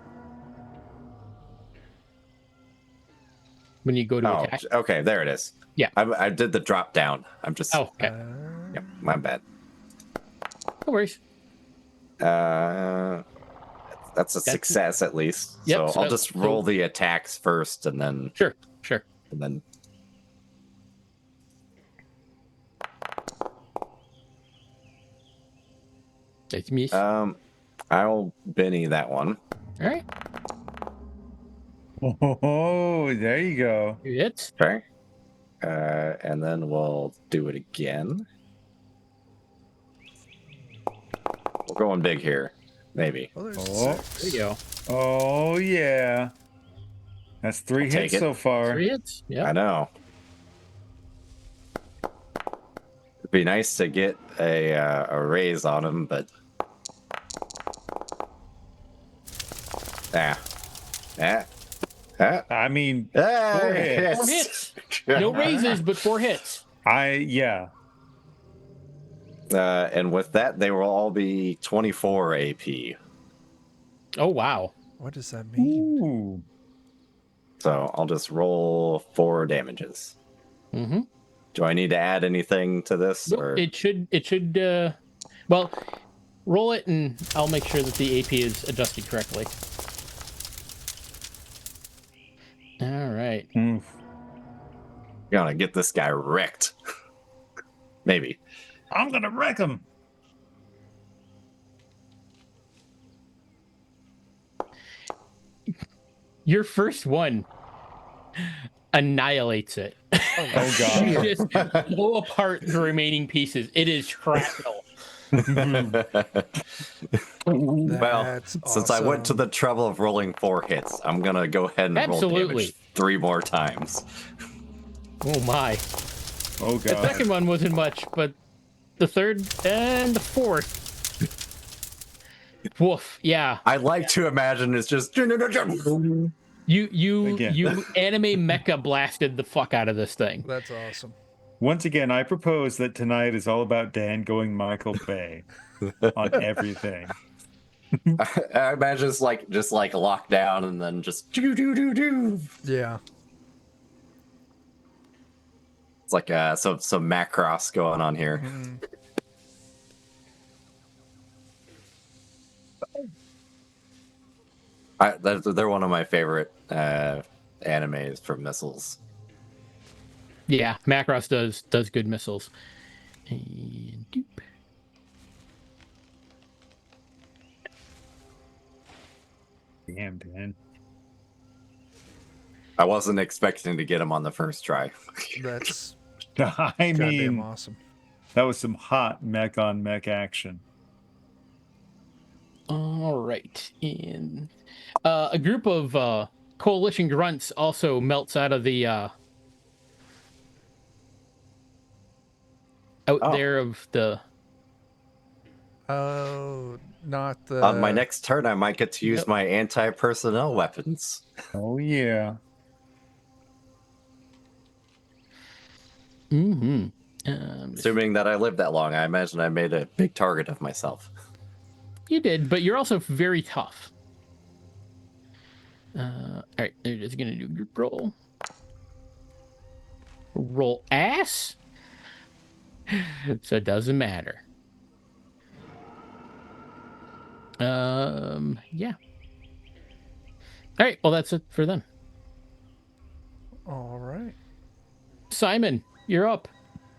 go to Oh, attack. okay. There it is. Yeah. I did the drop down. I'm just. Oh, okay. Yep, my bad. No worries. That's a success at least. Yep, So I'll just roll the attacks first, and then Sure. and then. It's me. I'll Benny that one. All right. oh, there you go. You hit. Okay. And then we'll do it again. We're going big here, maybe. Oh, there's Oh. six. There you go. Oh yeah, that's 3 I'll take hits it. so far. 3 hits. I Yeah. know. It'd be nice to get a raise on him, but I mean, 4 hits. 4 hits. No raises, but 4 hits. yeah. And with that, they will all be 24 AP. Oh wow. What does that mean? Ooh. So I'll just roll 4 damages. Mm-hmm. Do I need to add anything to this? Nope, Or it should. Well, roll it, and I'll make sure that the AP is adjusted correctly. All right. Mm. gonna get this guy wrecked? Maybe. I'm gonna wreck him. Your first one annihilates it. Oh god. You just blow apart the remaining pieces. It is shrapnel. Well, That's since I went to awesome. the trouble of rolling 4 hits, I'm gonna go ahead and roll Absolutely. damage 3 more times. Oh my. Oh The god. second one wasn't much, but the third and the fourth. Woof. Yeah. I like to imagine it's just You Again. anime mecha blasted the fuck out of this thing. That's awesome. Once again, I propose that tonight is all about Dan going Michael Bay on everything. I imagine it's like just like locked down and then just do. Yeah. It's like some Macross going on here. They're one of my favorite animes for missiles. Yeah, Macross does good missiles. And doop. Damn, Dan. I wasn't expecting to get him on the first try. That's I goddamn mean, awesome. that was some hot mech on mech action. All right, and a group of coalition grunts also melts out of the out Oh. there of the. Oh, not the. On my next turn, I might get to use Yep. my anti-personnel weapons. Oh yeah. Mm-hmm. Assuming that I live that long, I imagine I made a big target of myself. You did, but you're also very tough. All right, they're just gonna do group roll. Roll ass. So it doesn't matter. Yeah. All right, well that's it for them. All right. Simon, you're up.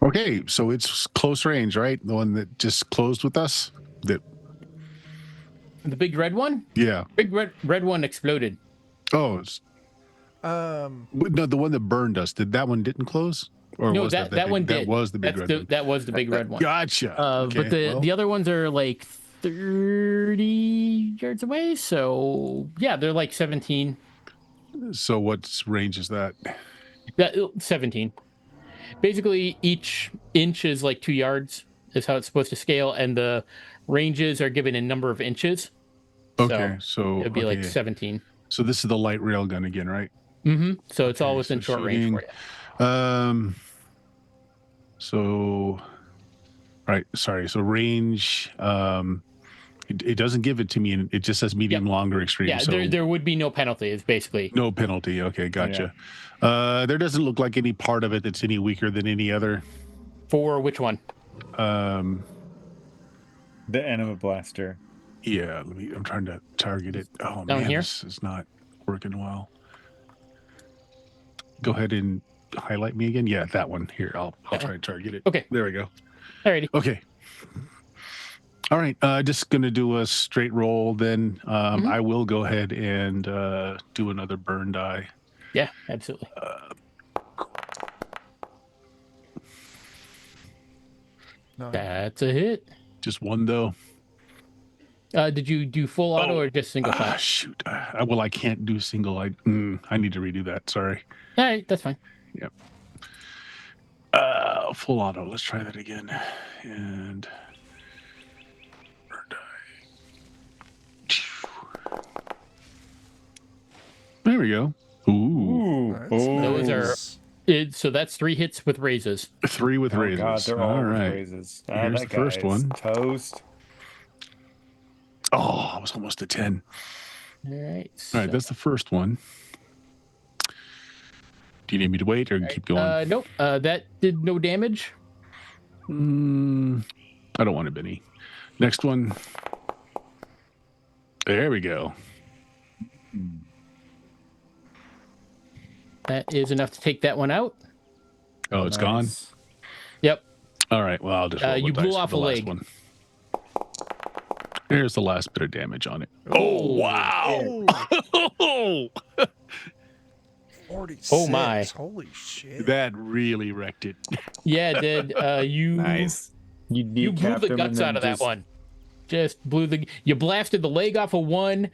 Okay, so it's close range, right? The one that just closed with us. That The big red one. yeah. Big red one exploded. Oh, Um, no, the one that burned us. Did that one didn't close? Or No, was that big, one that did. was the big That's red one? That was the big red one. Gotcha. Okay, But the well, other ones are like 30 yards away. So yeah, they're like 17. so what's range is that? 17. Basically, each inch is like 2 yards. Is how it's supposed to scale, and the ranges are given in number of inches. Okay, so it'd be like 17. So this is the light rail gun again, right? Mm-hmm. So it's all Okay, within so short range shooting. for you. So right, sorry. So range. It doesn't give it to me, and it just says medium, longer, extreme. Yeah, so there would be no penalty. It's basically no penalty. Okay, gotcha. There doesn't look like any part of it that's any weaker than any other. for which one? The enema blaster. Yeah, I'm trying to target it. Oh Down man, here? this is not working well. Go ahead and highlight me again. Yeah, that one. Here, I'll try to target it. Okay. There we go. Alrighty. Okay. All right. Just gonna do a straight roll. Then I will go ahead and do another burn die. Yeah, absolutely. no. That's a hit. Just one though. Did you do full auto or just single shot? Shoot. Well, I can't do single. I need to redo that. Sorry. All right, that's fine. Yep. Full auto. Let's try that again. And burn die. There we go. Ooh. Those are so that's 3 hits with raises. 3 with raises. God, they're all with raises. Here's that the first guy is one. Toast. Oh, I was almost a 10. All right. All right, that's the first one. Do you need me to wait or keep going? Nope. That did no damage. I don't want it, Benny. Next one. There we go. That is enough to take that one out. Oh, it's gone? Yep. All right, well, I'll just roll you the blew dice for off the a last leg. one. Here's the last bit of damage on it. Oh, wow. 46. Oh, my. Holy shit. That really wrecked it. Yeah, it did. You Nice. You blew the guts out of that one. Just you blasted the leg off of one,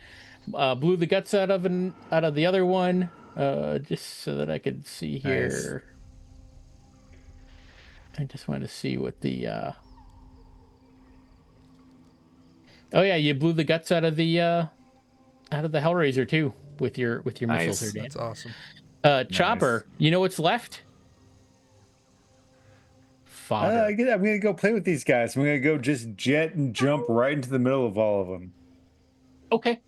blew the guts out of the other one. Just so that I could see here. Nice. I just want to see what the. Oh yeah, you blew the guts out of the Hellraiser too with your missiles. There, Dan. That's awesome. Chopper, you know what's left? Fodder. I'm gonna go play with these guys. I'm gonna go just jet and jump right into the middle of all of them. Okay.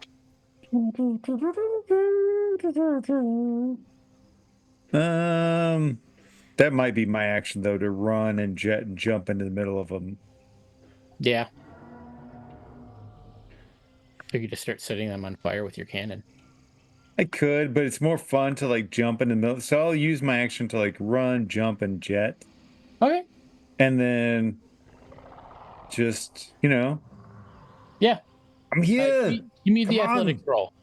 That might be my action though, to run and jet and jump into the middle of them. Yeah. Or you could just start setting them on fire with your cannon. I could, but it's more fun to like jump in the middle. So I'll use my action to like run, jump, and jet, Okay. and then just Yeah. I'm here. Give me Come the on. athletics roll.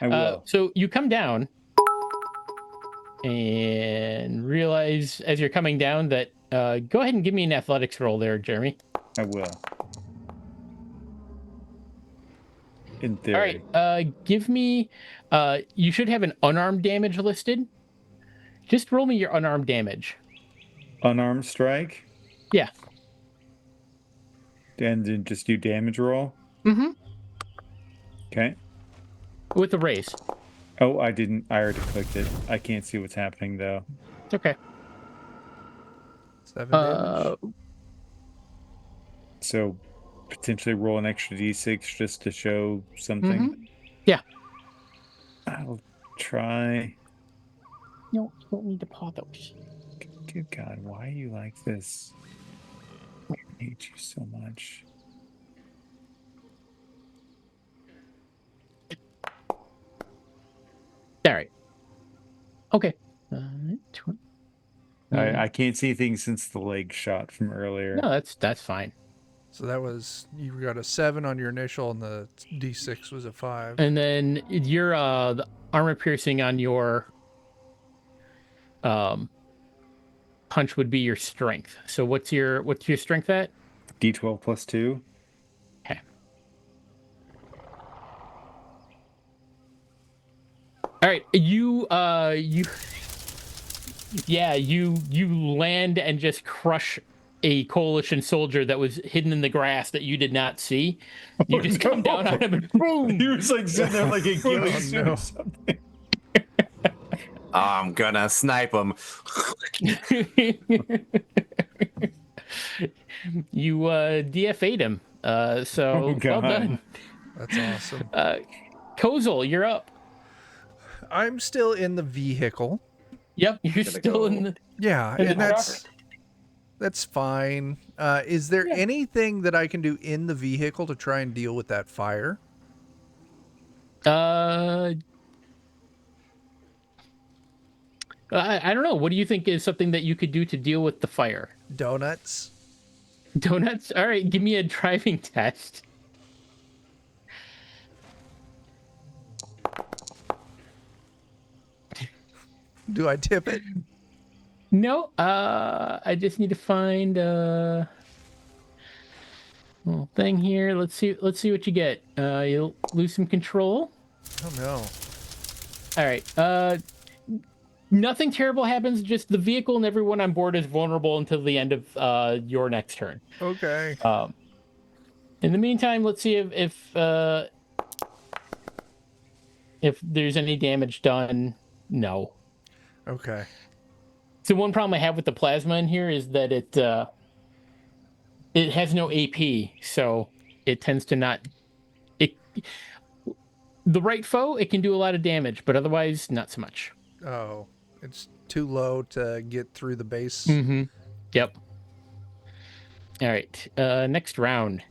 I will. So you come down and realize as you're coming down that go ahead and give me an athletics roll there, Jeremy. I will. In All theory. right. Give me. You should have an unarmed damage listed. Just roll me your unarmed damage. Unarmed strike. Yeah. And then just do damage roll. Mm-hmm. Okay. With the raise. Oh, I didn't. I already clicked it. I can't see what's happening though. It's okay. 7 damage. So potentially roll an extra d6 just to show something. Mhm. Yeah. I'll try. No, you don't need to paw those. Good God, why are you like this? I hate you so much. All right. Okay. I can't see anything since the leg shot from earlier. No, that's fine. So that was, you got a 7 on your initial, and the D6 was a 5. And then your the armor piercing on your punch would be your strength. So what's your strength at? D12 plus 2. Okay. All right, you land and just crush a coalition soldier that was hidden in the grass that you did not see. You just come down on him and boom. He was like sitting there like a ghillie suit or something. I'm gonna snipe him. You DFA'd him. So Oh, well God. done. That's awesome. Kozel, you're up. I'm still in the vehicle. Yep, you're Gonna still go. in the. Yeah, In the and that's fine. Is there anything that I can do in the vehicle to try and deal with that fire? I don't know. What do you think is something that you could do to deal with the fire? Donuts? Donuts? All right, give me a driving test. Do I tip it? No, I just need to find a little thing here. Let's see what you get. You'll lose some control. Oh no. All right. Nothing terrible happens. Just the vehicle and everyone on board is vulnerable until the end of your next turn. Okay. In the meantime, let's see if there's any damage done. No. Okay. So one problem I have with the plasma in here is that it has no AP, so it tends to not. The right foe, it can do a lot of damage, but otherwise, not so much. Oh, it's too low to get through the base. Mm-hmm. Yep. All right. Next round.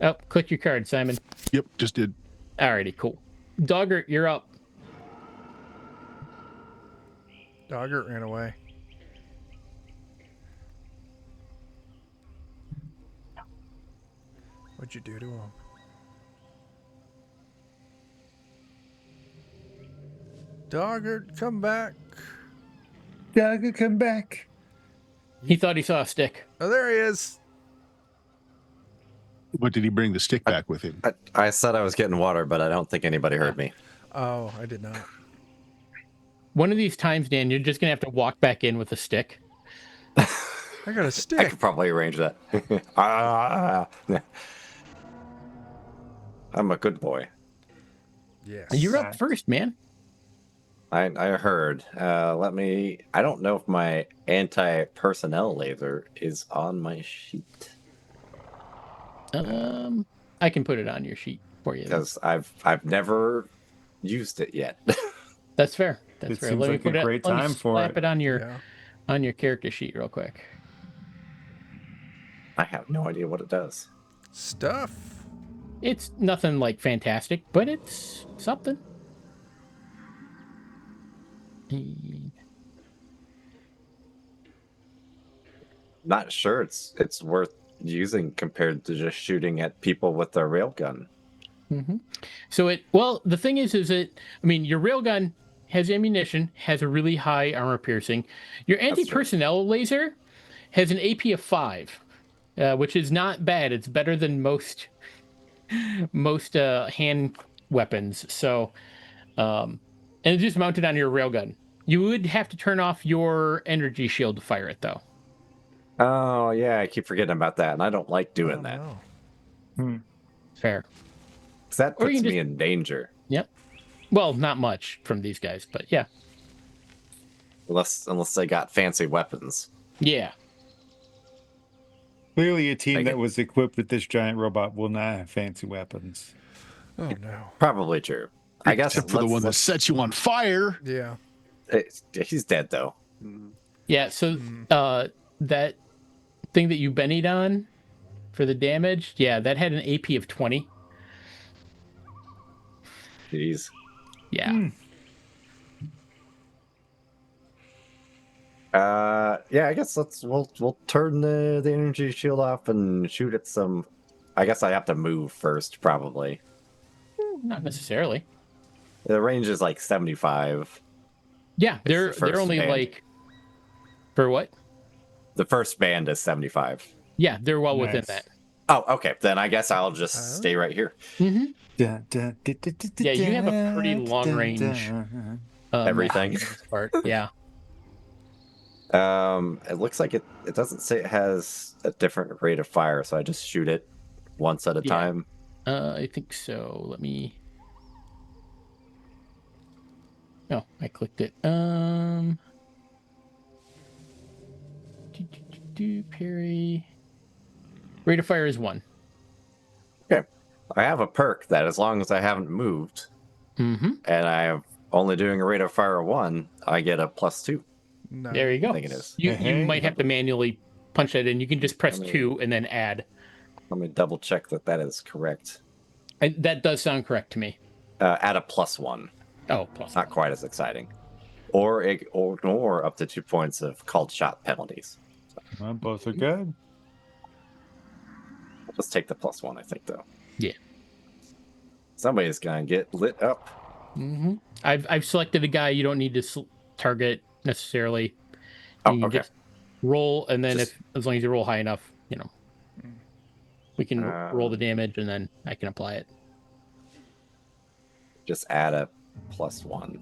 Oh, click your card, Simon. Yep, just did. Alrighty, cool. Dogger, you're up. Doggart ran away. What'd you do to him? Doggart, come back. Doug, come back. He thought he saw a stick. Oh, there he is. What did he bring the stick back with him? I said I was getting water, but I don't think anybody heard me. Oh, I did not. One of these times, Dan, you're just gonna have to walk back in with a stick. I got a I stick. could probably arrange that. I'm a good boy. Yes. You're up first, man. I heard. Let me. I don't know if my anti-personnel laser is on my sheet I can put it on your sheet for you. because I've never used it yet. That's fair. That's It fair. seems Let me like a put it. great Let me time for slap it. it on your Yeah. on your character sheet real quick. I have no idea what it does. Stuff. It's nothing like fantastic, but it's something. Not sure it's worth using compared to just shooting at people with a railgun. Mm-hmm. So the thing is I mean, your railgun has ammunition, has a really high armor piercing. Your anti-personnel laser has an AP of 5, which is not bad. It's better than most hand weapons. So, and it's just mounted on your railgun. You would have to turn off your energy shield to fire it, though. Oh yeah, I keep forgetting about that, and I don't like doing that. No. Fair. Because that Or you puts can me in danger. Yep. Well, not much from these guys, but yeah. Unless they got fancy weapons. Yeah. Clearly, a team Like that it. was equipped with this giant robot will not have fancy weapons. Oh no. Probably true. I guess Except for the one that sets you on fire. Yeah. He's dead though. Yeah, so that thing that you bennied on for the damage, yeah, that had an AP of 20. Jeez. Yeah. Yeah, I guess we'll turn the energy shield off and shoot at some. I guess I have to move first, probably. Not necessarily. The range is like 75. Yeah, It's they're the first only band. like for what? The first band is 75. Yeah, they're well within Nice. that. Oh, okay. Then I guess I'll just stay right here. Mm-hmm. Yeah, Yeah, you have a pretty long range. Everything. for the most part. Yeah. It looks like it doesn't say it has a different rate of fire, so I just shoot it once at a Yeah. time. I think so. Let me. Oh, I clicked it. Parry. Rate of fire is 1. Okay. I have a perk that as long as I haven't moved Mm-hmm. and I am only doing a rate of fire of 1, I get a +2. No. There you go. I think it is. You Hey, might have to manually punch that in. You can just press I mean- 2 and then add. Let me double check that is correct. That does sound correct to me. Add a +1. Oh, plus. Not quite as exciting. Or up to 2 points of called shot penalties. Well, both are good. I'll just take the +1, I think, though. Yeah. Somebody's gonna get lit up. Mm-hmm. I've selected a guy you don't need to target necessarily. Oh, You can okay. just roll, and then Just- as long as you roll high enough, we can roll Um, the damage, and then I can apply it. Just add a +1.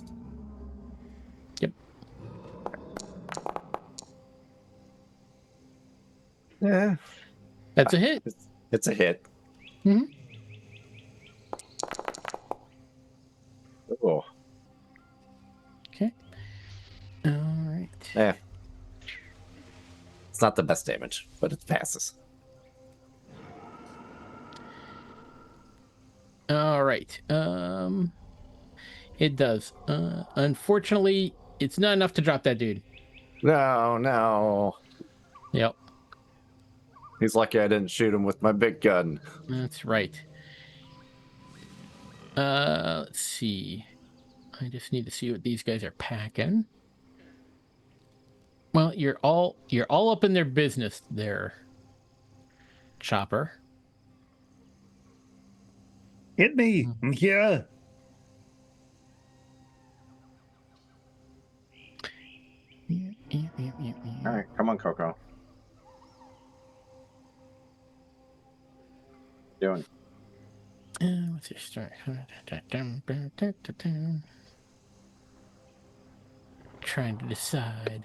Yep. Yeah. That's a hit. It's a hit. Mhm. Oh, Okay. All right. yeah. It's not the best damage, but it passes. All right. It does. Unfortunately, it's not enough to drop that dude. No. Yep. He's lucky I didn't shoot him with my big gun. That's right. Let's see. I just need to see what these guys are packing. Well, you're all up in their business there, Chopper. Hit me. I'm here. All right, come on, Coco. Doing. What's your start? Trying to decide.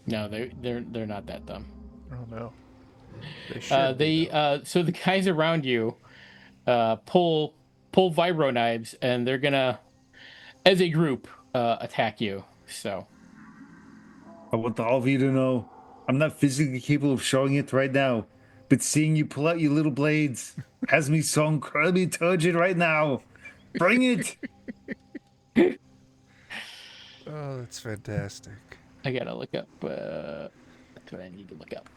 No, they're not that dumb. Oh no. They should. be, though. So the guys around you pull vibro knives, and they're gonna, as a group, attack you. So I want all of you to know I'm not physically capable of showing it right now, but seeing you pull out your little blades has me so incredibly turgid right now. Bring it. Oh, that's fantastic. I gotta look up. That's what I need to look up.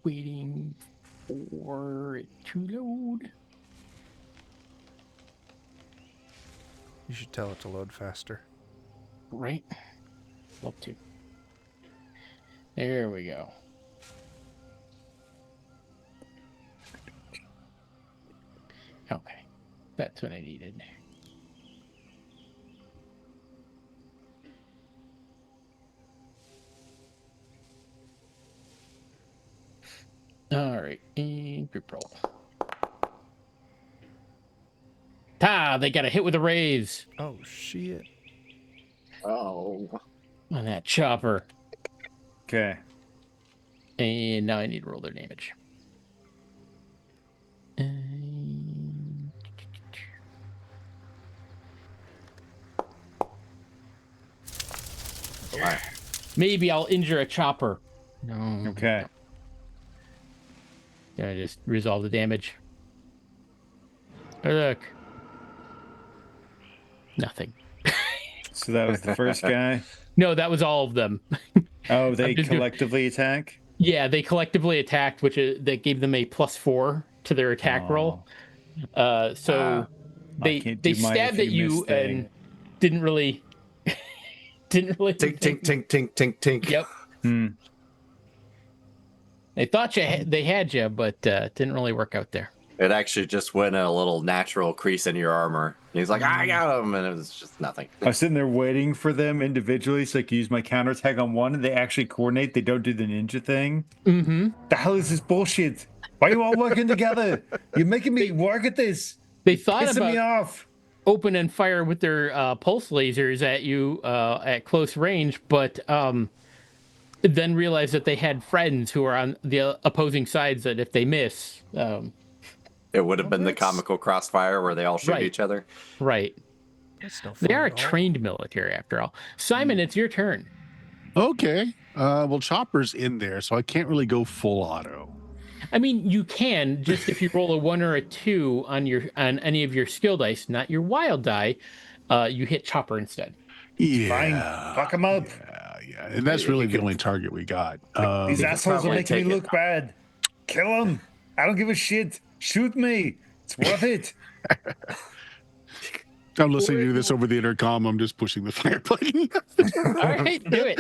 Waiting for it to load. You should tell it to load faster. Right? Love to. There we go. Okay. That's what I needed. All right. And group roll. They got a hit with a raise Oh, shit. Oh. on that chopper. Okay. And now I need to roll their damage. And... Maybe I'll injure a chopper. No. Okay. Gonna just resolve the damage. Oh, look. Nothing. So that was the first guy. No, that was all of them. Oh, they just doing- collectively attack? Yeah, they collectively attacked, which that gave them a +4 to their attack roll. So I can't they do my stabbed if at you you miss thing. and didn't really Tink, tink, tink, tink, tink, tink. Yep. They thought they had you, but didn't really work out there. It actually just went a little natural crease in your armor. And he's like, I got him. And it was just nothing. I was sitting there waiting for them individually so I could use my counterattack on one and they actually coordinate. They don't do the ninja thing. Mm-hmm. The hell is this bullshit? Why are you all working together? You're making me work at this. They thought Pissing me about off. open and fire with their pulse lasers at you at close range, but then realized that they had friends who are on the opposing sides that if they miss... It would have been the comical crossfire where they all shoot Right. each other. Right. That's no fun They are a at all. trained military, after all. Simon, it's your turn. Okay. Well, Chopper's in there, so I can't really go full auto. I mean, you can just if you roll a 1 or a 2 on any of your skill dice, not your wild die, you hit Chopper instead. Yeah. Fine. Fuck him up. Yeah. And that's really the only target we got. These assholes are probably making me take it. look bad. Kill them. I don't give a shit. Shoot me. It's worth it. I'm listening to this over the intercom. I'm just pushing the fire button. All right, do it.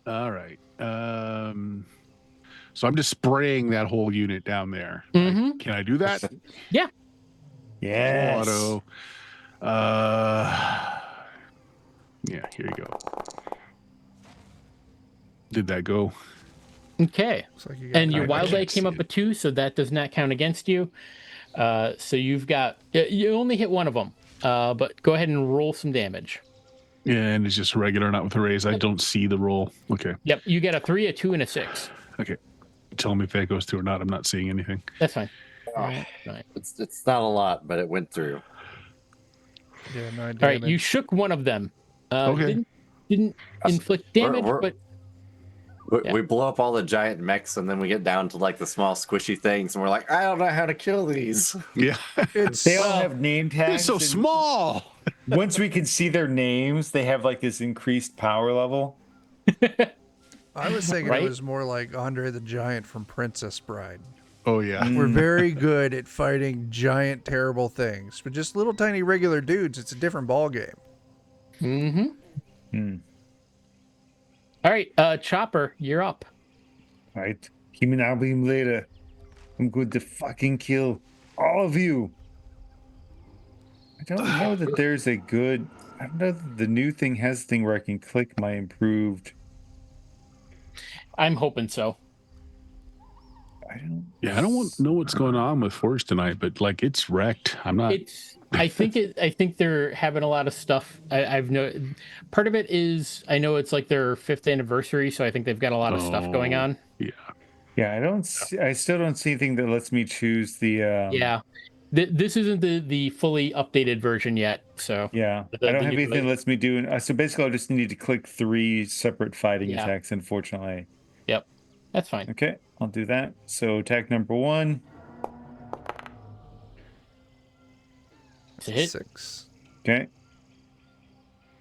All right. So I'm just spraying that whole unit down there. Mhm. Can I do that? Yeah. Yes. Auto. Yeah, here you go. Did that go? Okay. Looks like you got And your I wild die can't came see up it. a 2, so that does not count against you. So you've got you only hit one of them, but go ahead and roll some damage. Yeah, and it's just regular, not with a raise. I don't see the roll. Okay. Yep, you get a 3, a 2, and a 6. Okay. Tell me if that goes through or not. I'm not seeing anything. That's fine. Oh, Right. it's not a lot, but it went through. Yeah, 9 All right, damage. you shook one of them. Okay. Didn't inflict damage, we're- but Yeah. We blow up all the giant mechs, and then we get down to like the small squishy things, and we're like, I don't know how to kill these. Yeah. It's They all have name tags. It's so and small. Once we can see their names, they have like this increased power level. I was thinking Right? it was more like Andre the Giant from Princess Bride. Oh, yeah. We're very good at fighting giant, terrible things, but just little tiny regular dudes, it's a different ball game. mm-hmm. All right, Chopper, you're up. Right. Give me an beam later. I'm going to fucking kill all of you. I don't know that there's a good. I don't know that the new thing has a thing where I can click my improved. I'm hoping so. I don't. Yeah, I don't know what's going on with Forge tonight, but like it's wrecked. I'm not. I think they're having a lot of stuff. I've no. Part of it is I know it's like their 5th anniversary, so I think they've got a lot of stuff going Oh, on. yeah. Yeah, I still don't see anything that lets me choose the. Yeah, this isn't the fully updated version yet. So Yeah, I the, don't the have new anything that lets me do. So basically, I just need to click 3 separate fighting Yeah. attacks. Unfortunately. Yep, that's fine. Okay, I'll do that. So attack number 1. It's a hit. 6. Okay.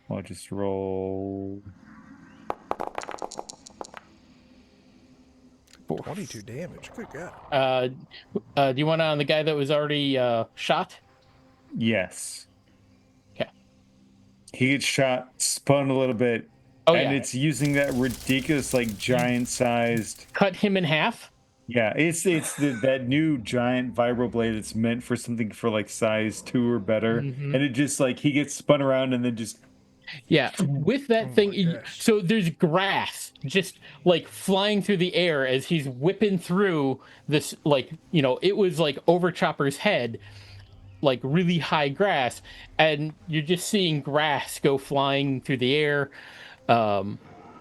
I'll just roll 22 damage. Good God. Do you want on the guy that was already shot? Yes. Okay. He gets shot, spun a little bit, Oh and yeah. it's using that ridiculous, like giant-sized. Cut him in half. Yeah, it's that new giant vibroblade that's meant for something for like size 2 or better, Mhm. and it just like he gets spun around and then just Yeah, with that Oh thing, my gosh. so there's grass just like flying through the air as he's whipping through this, like, it was like over Chopper's head, like really high grass, and you're just seeing grass go flying through the air.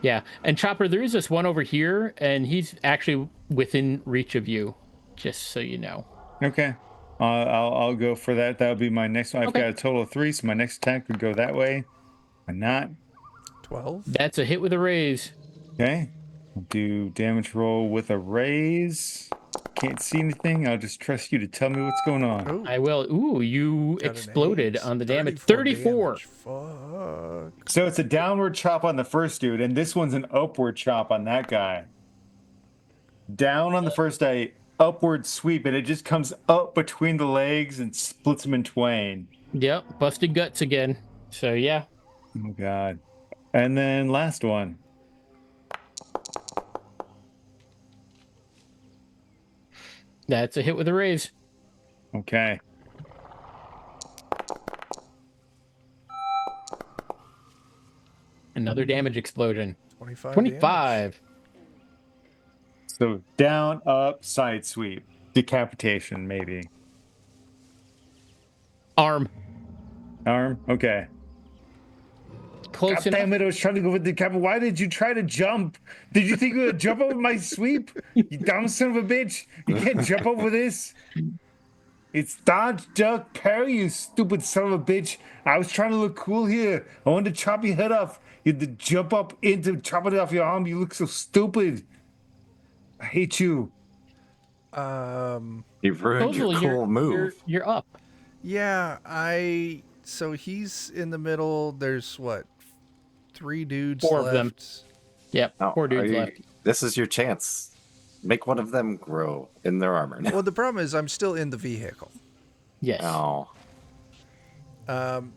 Yeah, and Chopper, there is this one over here, and he's actually within reach of you, just so you know. okay. I'll go for that. That'll be my next one. I've Okay. got a total of 3, so my next attack would go that way. Why not? 12. That's a hit with a raise. Okay. I'll do damage roll with a raise. Can't see anything. I'll just trust you to tell me what's going on. Oh, I will. Ooh, you got an exploded 8. on the damage. 34. 34. Damage. Fuck. So it's a downward chop on the first dude, and this one's an upward chop on that guy. Down on the first guy, upward sweep, and it just comes up between the legs and splits him in twain. Yep, busted guts again. So yeah. Oh god. And then last one. That's a hit with a raise. Okay. Another damage explosion. 25. 25. So down, up, side sweep. Decapitation, maybe. Arm. Arm? Okay. Close God enough. damn it, I was trying to go with the cap. Why did you try to jump? Did you think you would jump over my sweep? You dumb son of a bitch. You can't jump over this. It's dodge, duck, parry, you stupid son of a bitch. I was trying to look cool here. I wanted to chop your head off. You had to jump up into chopping it off your arm. You look so stupid. I hate you. You've ruined your Supposedly, cool move. You're up. Yeah, so he's in the middle. There's what? 3 dudes 4 left. of them. Yep, Now, 4 are dudes you- left. This is your chance. Make one of them grow in their armor. Well, the problem is I'm still in the vehicle. Yes. Oh, Um,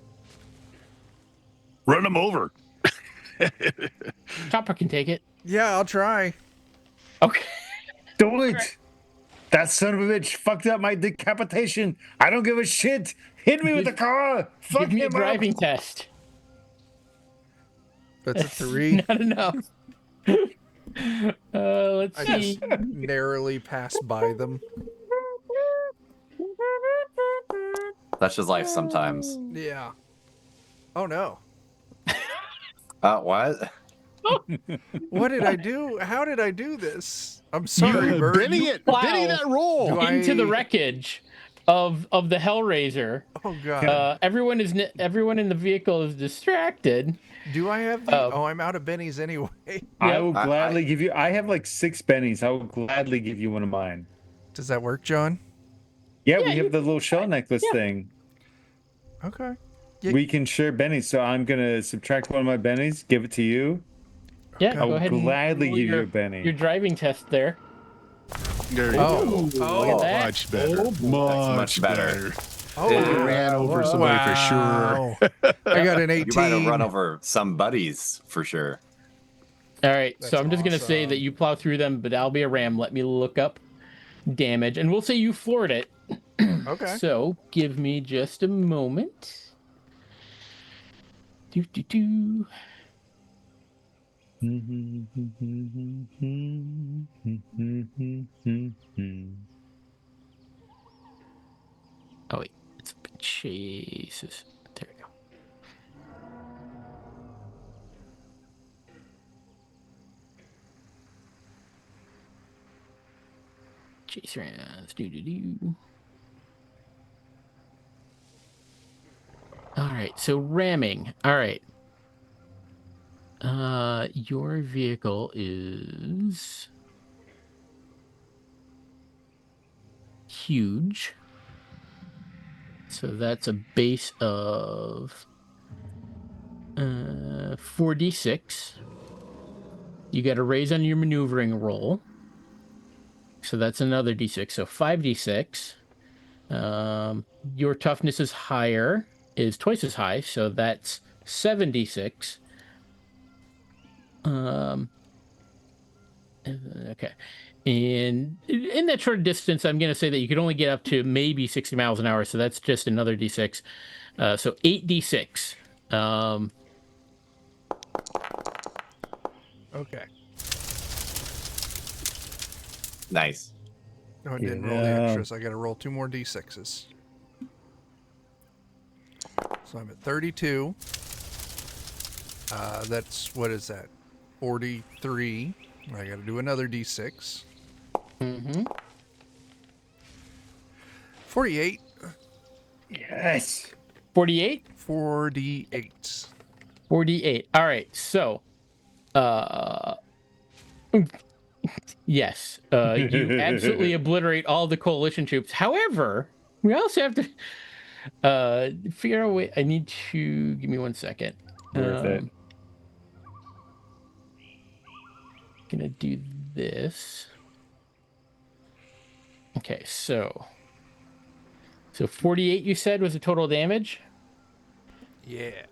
Run him over. Chopper can take it. yeah, I'll try. Okay. Do it. That son of a bitch fucked up my decapitation. I don't give a shit. Hit me with the car. Fuck Give me a him driving up. test. That's a 3. Not enough. Let's I see. just narrowly passed by them. that's just life sometimes. Yeah. Oh no. What? What did I do? How did I do this? I'm sorry, Bird. Benny it. Plow Benny that roll. Do I- Into the wreckage of the Hellraiser. Oh god. Everyone in the vehicle is distracted. Do I have the? Oh, I'm out of bennies anyway. I Yep. will gladly give you. I have like 6 bennies. I will gladly give you one of mine. Does that work, John? Yeah, we have the little shell necklace thing. Okay. Yeah. We can share bennies. So I'm gonna subtract one of my bennies, give it to you. Yeah, I go will ahead and gladly roll give you your- a benny. Your driving test there. There you Oh. go. Oh. Look at that. Much better. That's much better. Oh, You ran over somebody for sure. I got an 18. You might have run over some buddies for sure. All right, so That's I'm just gonna say awesome. that you plow through them, but I'll be a ram. Let me look up damage, and we'll say you floored it. Okay. So give me just a moment. Do do do. Oh wait, it's a picture. chases. There we go. Chase rounds. Do. All right. So ramming. All right. Your vehicle is huge. So that's a base of 4d6. You got a raise on your maneuvering roll. So that's another d6. So 5d6. Your toughness is higher, is twice as high. So that's 7d6. Okay. And in that short distance, I'm going to say that you could only get up to maybe 60 miles an hour. So that's just another d6. So 8d6. Okay. Nice. No, I didn't roll the Yeah. extras. I got to roll 2 more d6s. So I'm at 32. That's, what is that? 43. I got to do another d6. 48. Yes. 48? 48. 48. All right. So, yes, you absolutely obliterate all the coalition troops. However, we also have to figure out a way. I need to give me 1 second. Worth it. Gonna do this. Okay, so 48 you said was the total damage? Yeah.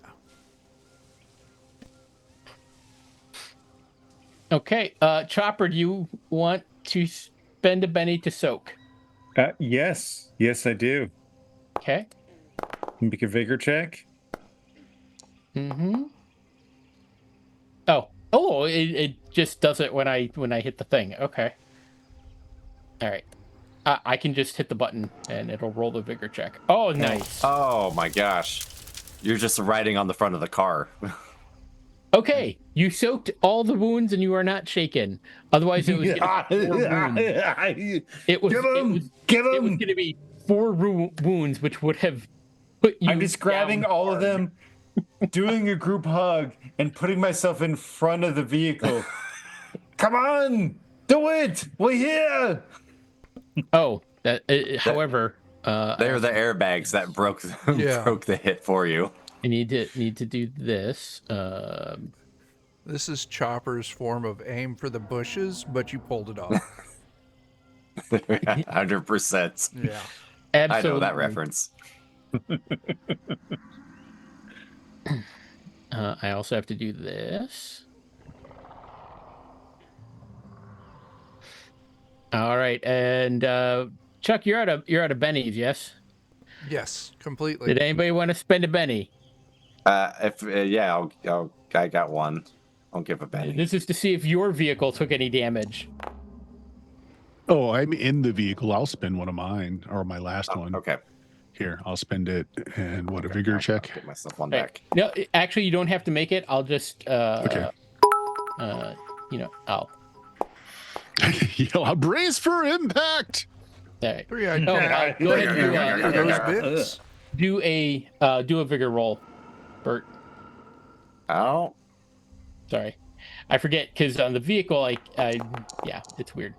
Okay, Chopper, do you want to spend a Benny to soak? Yes. Yes, I do. Okay. Make a vigor check. Oh, it just does it when I hit the thing. Okay. All right. I can just hit the button and it'll roll the vigor check. Oh, nice. Oh my gosh. You're just riding on the front of the car. Okay, you soaked all the wounds and you are not shaken. Otherwise, it was gonna be 4 wounds. It was Give it was him. going to be 4 wounds, which would have put you. I'm just grabbing down all of hard. them, doing a group hug, and putting myself in front of the vehicle. Come on, do it. We're here. Oh, however, They're the airbags that broke Yeah. broke the hit for you. I need to do this. This is Chopper's form of aim for the bushes, but you pulled it off. 100%. Yeah. Absolutely. I know that reference. I also have to do this. All right, and Chuck, you're out of bennies, yes? Yes, completely. Did anybody want to spend a benny? I got one. I'll give a penny. This is to see if your vehicle took any damage. Oh, I'm in the vehicle. I'll spend one of mine or my last one. Okay. Here, I'll spend it. And what a vigor check. I'll get myself one Right. back. No, actually, you don't have to make it. I'll just, Okay. I'll. Yell out, brace for impact. All right. 3 Oh, go ahead and those bits. do a vigor roll, Bert. Oh. Sorry, I forget because on the vehicle, yeah, it's weird.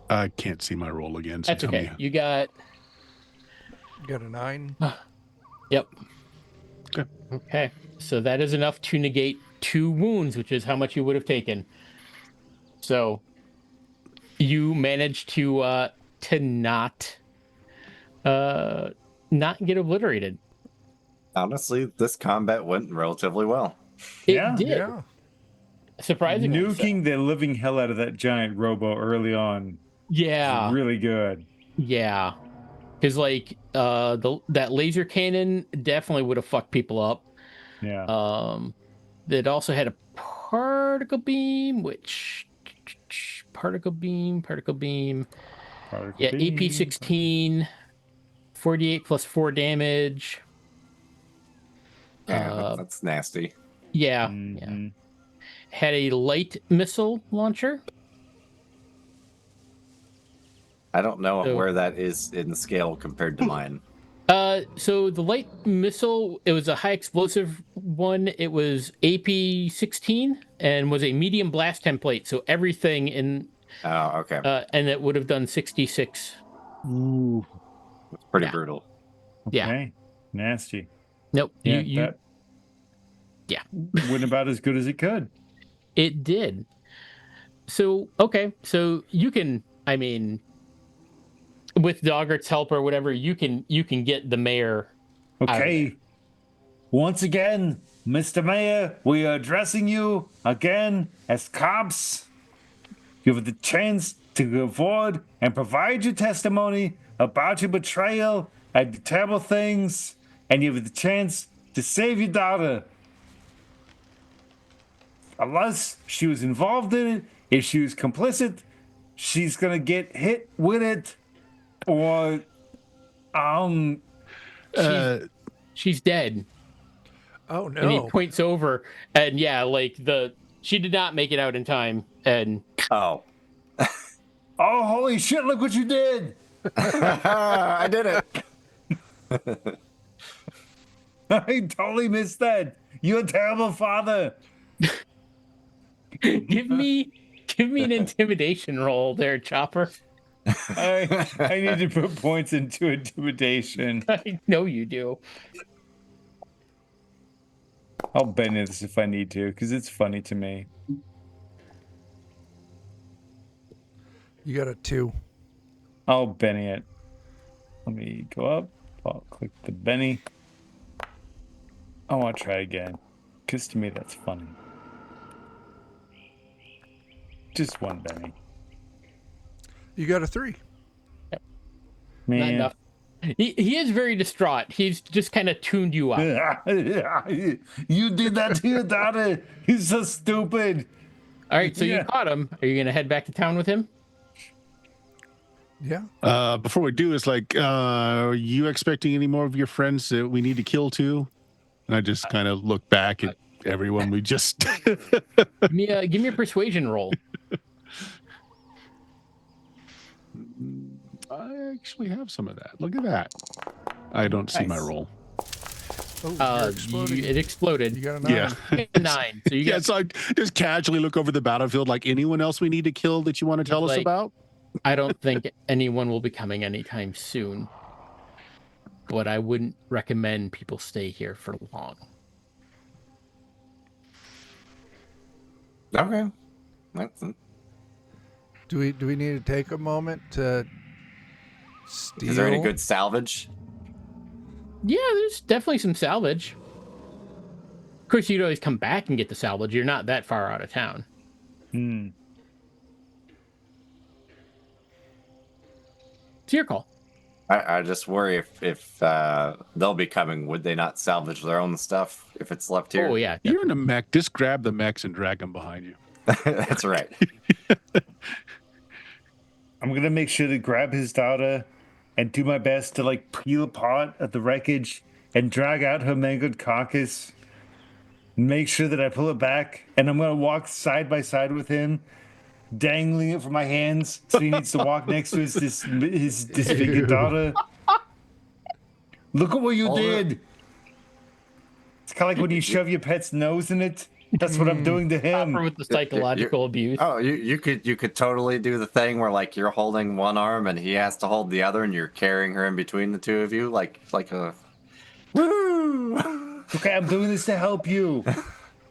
I can't see my roll again. So That's tell okay. me. You got. Got a 9. Yep. Okay. Okay. So that is enough to negate 2 wounds, which is how much you would have taken. So you managed to not get obliterated. Honestly, this combat went relatively well. It Yeah. did. Yeah. Surprisingly. so. Nuking the living hell out of that giant robo early on. Yeah. is really good. Yeah. Because that laser cannon definitely would have fucked people up. Yeah. It also had a particle beam, which particle beam. Yeah, AP16, 48 plus 4 damage. Yeah, that's nasty. Yeah. Mm-hmm. Had a light missile launcher. I don't know So- where that is in scale compared to mine. So the light missile, it was a high explosive one. It was AP-16 and was a medium blast template. So everything in, Oh, okay. and it would have done 66. Ooh. That's pretty yeah. brutal. Yeah. Okay. Nasty. Nope. Yeah, you that yeah. went about as good as it could. It did. So, okay. So you can, I mean, with Doggert's help or whatever, you can get the mayor. Okay. Once again, Mr. Mayor, we are addressing you again as cops. You have the chance to go forward and provide your testimony about your betrayal and the terrible things, and you have the chance to save your daughter. Unless she was involved in it, if she was complicit, she's gonna get hit with it, or She's dead. Oh And he no. points over, and yeah, like she did not make it out in time, and Oh. oh, holy shit! Look what you did! I did it. I totally missed that. You're a terrible father. give me an intimidation roll there, Chopper. I need to put points into intimidation. I know you do. I'll bend this if I need to, because it's funny to me. You got a 2. I'll Benny it. Let me go up. I'll click the Benny. I want to try again, because to me that's funny. Just one Benny. You got a 3. Not Man. enough. He is very distraught. He's just kind of tuned you up. You did that to your daughter. He's so stupid. All right, so Yeah. you caught him. Are you gonna head back to town with him? Yeah. Before we do, it's like, are you expecting any more of your friends that we need to kill too? And I just kind of look back at everyone we just. Give me a persuasion roll. I actually have some of that. Look at that. I don't see my Nice. roll. Oh, you're exploding. It exploded. You got a 9. Yeah. 9. So you Yeah, got. so I just casually look over the battlefield. Like, anyone else we need to kill that you want to tell us Like- about? I don't think anyone will be coming anytime soon. But I wouldn't recommend people stay here for long. Okay. That's Do we need to take a moment to steal? Is there any good salvage? Yeah, there's definitely some salvage. Of course, you'd always come back and get the salvage. You're not that far out of town. It's your call. I just worry if they'll be coming. Would they not salvage their own stuff if it's left here? Oh, yeah. You're in a mech. Just grab the mechs and drag them behind you. That's right. I'm gonna make sure to grab his daughter and do my best to like peel apart at the wreckage and drag out her mangled carcass. Make sure that I pull it back, and I'm gonna walk side by side with him, dangling it from my hands, so he needs to walk next to his disfigured daughter. Look at what you did. It's kind of like when you shove your pet's nose in it. That's what I'm doing to him. With the psychological abuse. Oh, you could totally do the thing where like you're holding one arm and he has to hold the other, and you're carrying her in between the two of you, like a. Woo! Okay, I'm doing this to help you.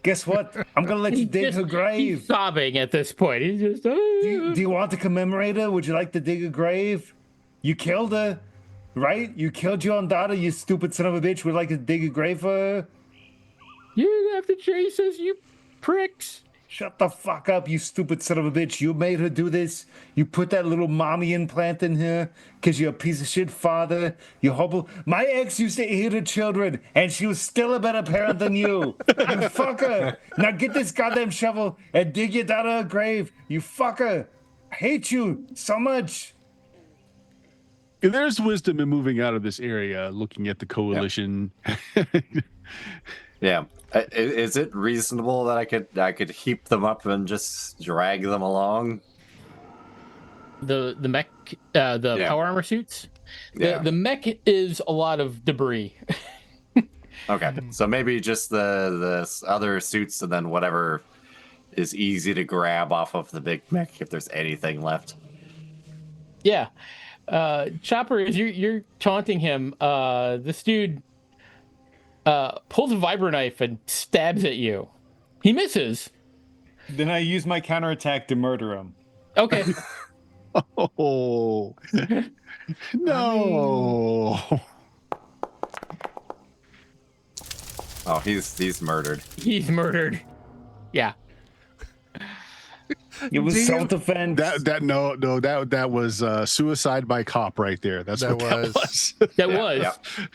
Guess what? I'm gonna let you dig her He's grave. sobbing at this point. He's just. Do you want to commemorate her? Would you like to dig a grave? You killed her, right? You killed your own daughter, you stupid son of a bitch. Would like to dig a grave for her? You have to chase us, you pricks. Shut the fuck up, you stupid son of a bitch. You made her do this. You put that little mommy implant in her because you're a piece of shit father. You hobble. My ex used to eat her children, and she was still a better parent than you. You fucker. Now get this goddamn shovel and dig your daughter a grave. You fucker. I hate you so much. There's wisdom in moving out of this area, looking at the coalition. Yeah. Is it reasonable that I could heap them up and just drag them along? The mech, the Yeah. power armor suits. Yeah. The mech is a lot of debris. Okay. So maybe just the other suits and then whatever is easy to grab off of the big mech if there's anything left. Yeah. Chopper, as you're taunting him, this dude pulls a vibro knife and stabs at you. He misses. Then I use my counterattack to murder him. Okay. Oh no! Oh, he's murdered. He's murdered. Yeah. It was self-defense. That was suicide by cop right there. That's That what that was. That was.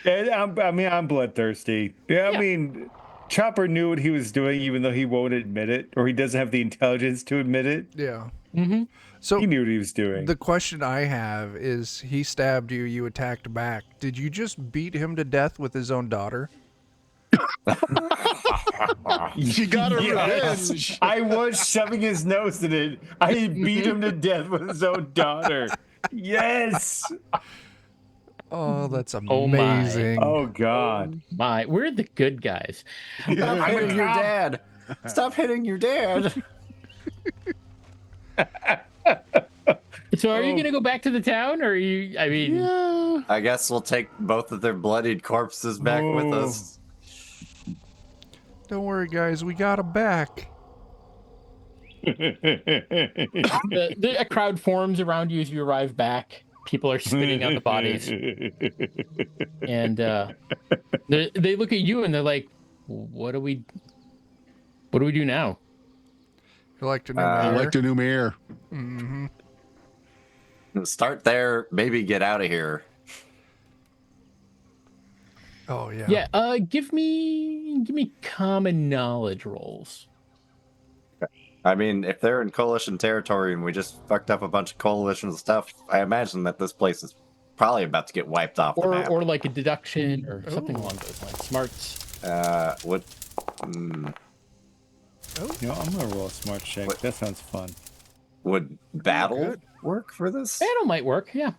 Yeah. And I'm bloodthirsty. Yeah, I mean, Chopper knew what he was doing, even though he won't admit it, or he doesn't have the intelligence to admit it. Yeah. Mm-hmm. So He knew what he was doing. the question I have is, he stabbed you, you attacked back. Did you just beat him to death with his own daughter? You got a Yes. revenge. I was shoving his nose in it. I beat him to death with his own daughter. Yes. Oh, that's Oh my. amazing. Oh God. We're the good guys. Stop hitting your dad. Stop hitting your dad. So are you gonna go back to the town, or are you? I mean, I guess we'll take both of their bloodied corpses back with us. Don't worry, guys. We got him back. a crowd forms around you as you arrive back. People are spitting out the bodies, and they look at you and they're like, "What do we do now?" Collect a new Elect a new mayor. Mm-hmm. Start there, maybe get out of here. Oh yeah. Yeah. Give me common knowledge rolls. I mean, if they're in coalition territory and we just fucked up a bunch of coalition stuff, I imagine that this place is probably about to get wiped off the map. Or like a deduction or something along those lines. Smarts. Would You know, I'm gonna roll a smart check. What? That sounds fun. would battle Good. work for this? Battle might work. Yeah.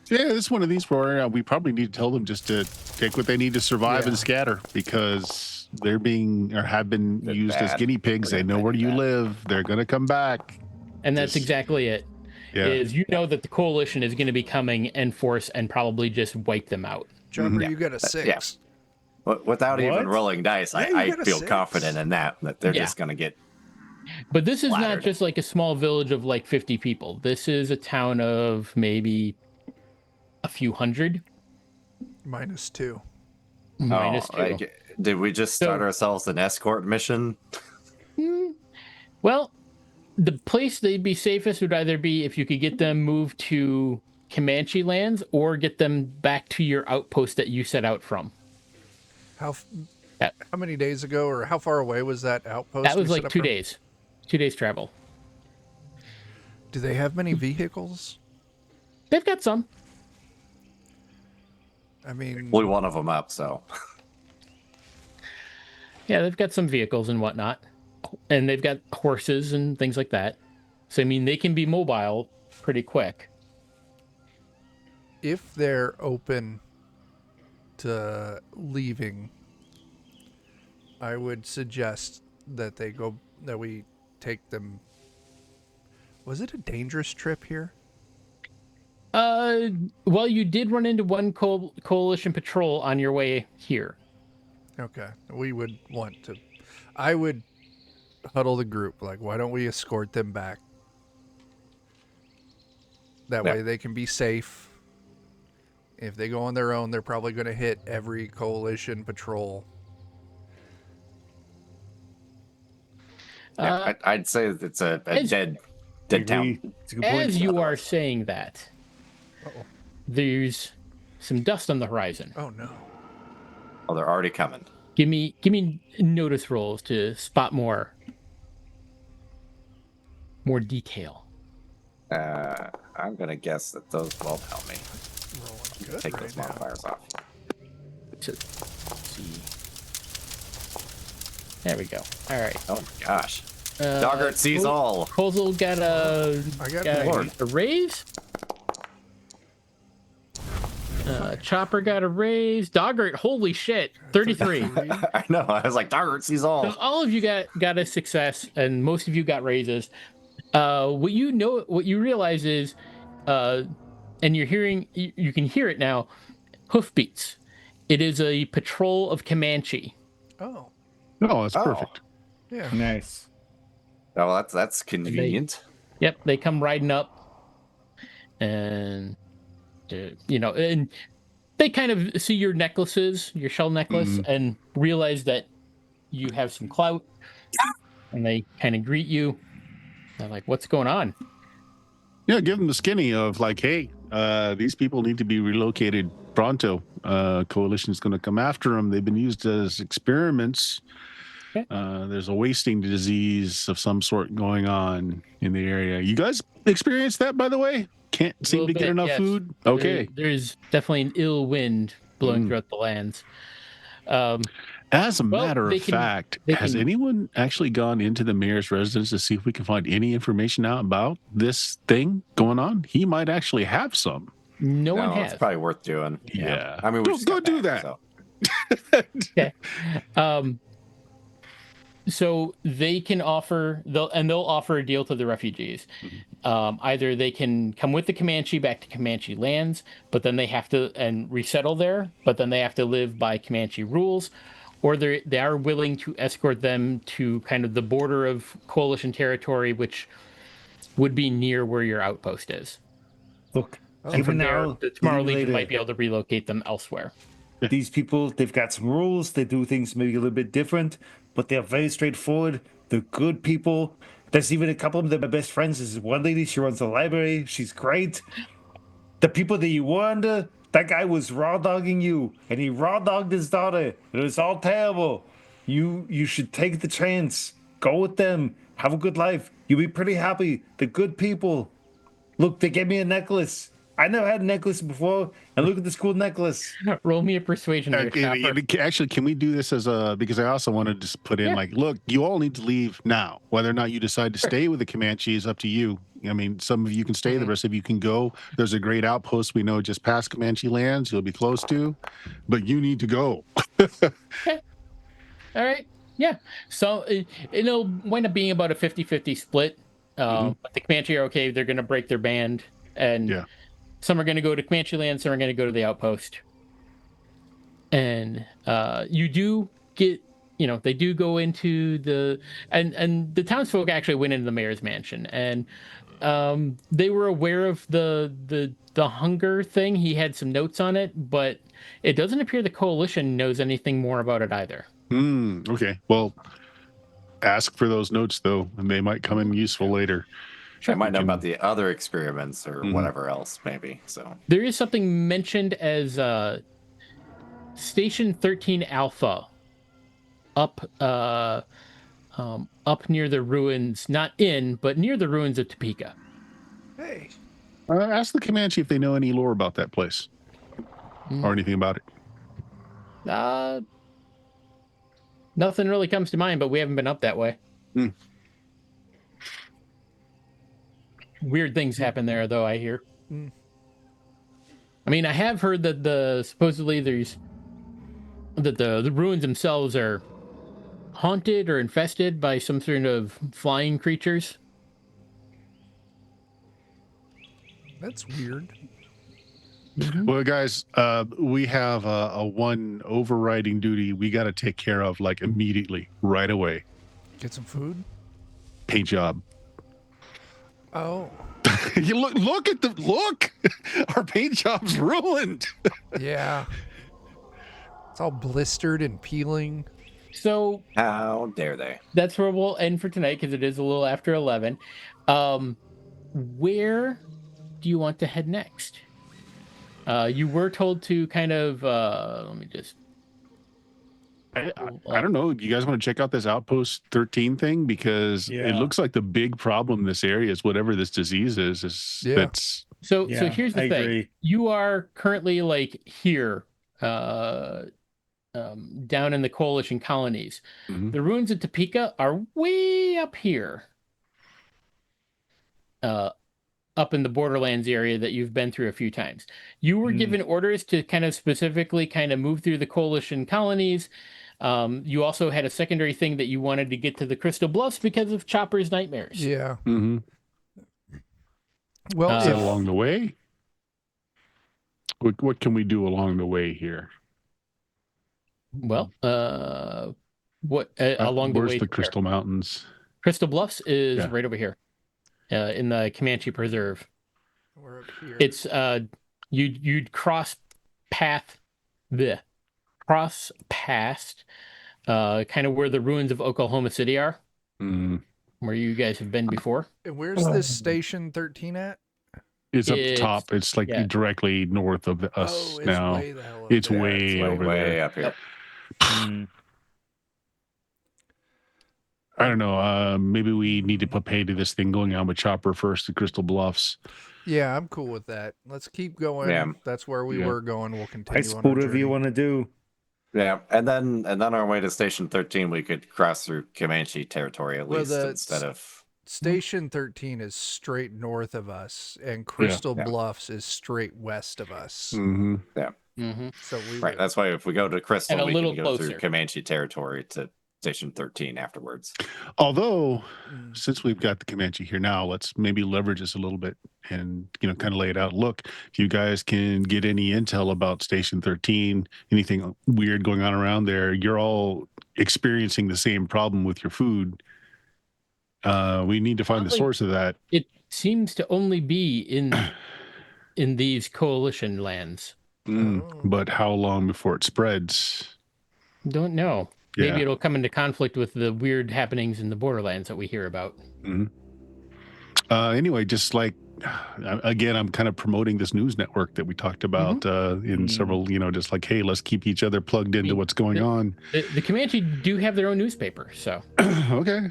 Yeah, this is one of these where we probably need to tell them just to take what they need to survive Yeah. and scatter, because they're being or have been They're used as bad. guinea pigs. They know where you live. They're gonna come back. And that's Just- exactly it. Yeah. Is you know that the coalition is going to be coming in force and probably just wipe them out. Chopper, you got a 6. Without even What? rolling dice, Yeah, you I got a feel 6. confident in that they're Yeah. just gonna get. But this is not Flattered. just like a small village of like 50 people. This is a town of maybe a few hundred. -2. Minus two. Like, did we just start So- ourselves an escort mission? Well, the place they'd be safest would either be if you could get them moved to Comanche lands or get them back to your outpost that you set out from. How Yeah. how many days ago, or how far away was that outpost? That was we set like up 2 from? days. 2 days travel. Do they have many vehicles? They've got some. I mean, Blew one of them up, so Yeah, they've got some vehicles and whatnot. And they've got horses and things like that. So, I mean, they can be mobile pretty quick. if they're open to leaving, I would suggest that we take them. Was it a dangerous trip here? Well, you did run into one coalition patrol on your way here. Okay, we would want to. I would huddle the group. Like, why don't we escort them back? That Yeah. way they can be safe. If they go on their own, they're probably going to hit every coalition patrol. yeah, I'd say it's a as- dead Agree. town. It's a good point. As you are saying that, there's some dust on the horizon. Oh no! Oh, they're already coming. Give me notice rolls to spot more detail. I'm gonna guess that those won't help me. good take right those now. modifiers off. So, let's see. There we go. All right. Oh my gosh. Doggart sees all. Kozel got a I got a raise. Chopper got a raise. Doggart, holy shit, 33. I know. I was like, Doggart sees all. So all of you got a success, and most of you got raises. What you realize is, and you're hearing, you can hear it now. Hoofbeats. It is a patrol of Comanche. Oh, No, that's perfect. yeah. Nice. Oh, that's convenient. Yep, they come riding up, and and they kind of see your necklaces, your shell necklace, and realize that you have some clout, and they kind of greet you. They're like, "What's going on?" Yeah, give them the skinny of like, hey, these people need to be relocated pronto. Coalition's going to come after them. They've been used as experiments. Okay. There's a wasting disease of some sort going on in the area. You guys experienced that, by the way? Can't seem to get enough yes. food? Okay. There's definitely an ill wind blowing throughout the lands. As a matter of fact, has can- anyone actually gone into the mayor's residence to see if we can find any information out about this thing going on? He might actually have some. No one has. It's probably worth doing. Yeah. I mean, we Go do that. So. Okay. So they can offer, they'll offer a deal to the refugees. Either they can come with the Comanche back to Comanche lands, but then they have to resettle there, but then they have to live by Comanche rules, or they are willing to escort them to kind of the border of Coalition territory, which would be near where your outpost is. Look, And from there, now, the Tomorrow even Legion later, might be able to relocate them elsewhere. these people, they've got some rules. They do things maybe a little bit different, but they're very straightforward. They're good people. There's even a couple of them, my best friends. This is one lady, she runs the library. She's great. The people that you were under, that guy was raw dogging you, and he raw dogged his daughter. It was all terrible. You should take the chance. Go with them. Have a good life. You'll be pretty happy. They're good people. Look, they gave me a necklace. I never had a necklace before, and look at this cool necklace. Roll me a persuasion there, Chopper. Actually, can we do this as because I also wanted to put in like, look, you all need to leave now. Whether or not you decide to stay with the Comanche is up to you. I mean, some of you can stay, the rest of you can go. There's a great outpost we know just past Comanche lands you'll be close to, but you need to go. Okay. All right. Yeah. So it'll wind up being about a 50-50 split. But the Comanche are okay. They're going to break their band, and some are going to go to Comanche land, some are going to go to the outpost. And you do get, they do go into and the townsfolk actually went into the mayor's mansion, and they were aware of the hunger thing. He had some notes on it, but it doesn't appear the coalition knows anything more about it either. Okay. Well, ask for those notes though, and they might come in useful later. I might know about the other experiments or whatever else, maybe. So there is something mentioned as Station 13 Alpha up near the ruins, not in, but near the ruins of Topeka. Hey. Ask the Comanche if they know any lore about that place or anything about it. Nothing really comes to mind, but we haven't been up that way. Weird things happen there, though, I hear. I mean, I have heard that supposedly there's the ruins themselves are haunted or infested by some sort of flying creatures. That's weird. Well, guys, we have a one overriding duty we got to take care of like immediately, right away. Get some food? Paint job. Oh. You look at look. Our paint job's ruined. Yeah. It's all blistered and peeling. So how dare they? That's where we'll end for tonight because it is a little after 11. Where do you want to head next? You were told to kind of let me just I don't know. You guys want to check out this Outpost 13 thing? Because it looks like the big problem in this area is whatever this disease is that's So Yeah, here's the I thing. agree. You are currently like here, down in the coalition colonies. Mhm. The ruins of Topeka are way up here. Up in the Borderlands area that you've been through a few times. You were given orders to kind of specifically kind of move through the coalition colonies. You also had a secondary thing that you wanted to get to the Crystal Bluffs because of Chopper's nightmares. Yeah. Mm-hmm. Well, Is Uh, that along the way? What can we do along the way here? Well, what along the Where's way the to where? Crystal Mountains? Crystal Bluffs is Yeah. right over here, in the Comanche Preserve. we're up here. It's you'd cross past, kind of where the ruins of Oklahoma City are, Mm. where you guys have been before. And where's this station 13 at? It's up It's- top. It's like yeah. directly north of us Oh, it's now. way the hell up It's there. way over way there. up here. Mm. I don't know. Maybe we need to put pay to this thing going on with Chopper first to Crystal Bluffs. Yeah, I'm cool with that. Let's keep going. Yeah. That's where we Yeah. were going. We'll I continue on support our whatever you journey. want to do. Yeah, and then on our way to Station 13, we could cross through Comanche territory at Well, least the instead of. Station 13 is straight north of us, and Crystal Yeah. Bluffs is straight west of us. Mm-hmm. Mm-hmm. So we Right, that's why if we go to And Crystal, a we little can go closer. through Comanche territory to Station 13 afterwards. Although, Mm. since we've got the Comanche here now, let's maybe leverage this a little bit and, kind of lay it out. Look, if you guys can get any intel about Station 13, anything weird going on around there, you're all experiencing the same problem with your food. We need to find the Oddly- source of that. It seems to only be in these coalition lands. Oh. But how long before it spreads? Don't know. Yeah. Maybe it'll come into conflict with the weird happenings in the Borderlands that we hear about. Anyway, just like, again, I'm kind of promoting this news network that we talked about in several, just like, hey, let's keep each other plugged into what's going on. The Comanche do have their own newspaper, so. Okay.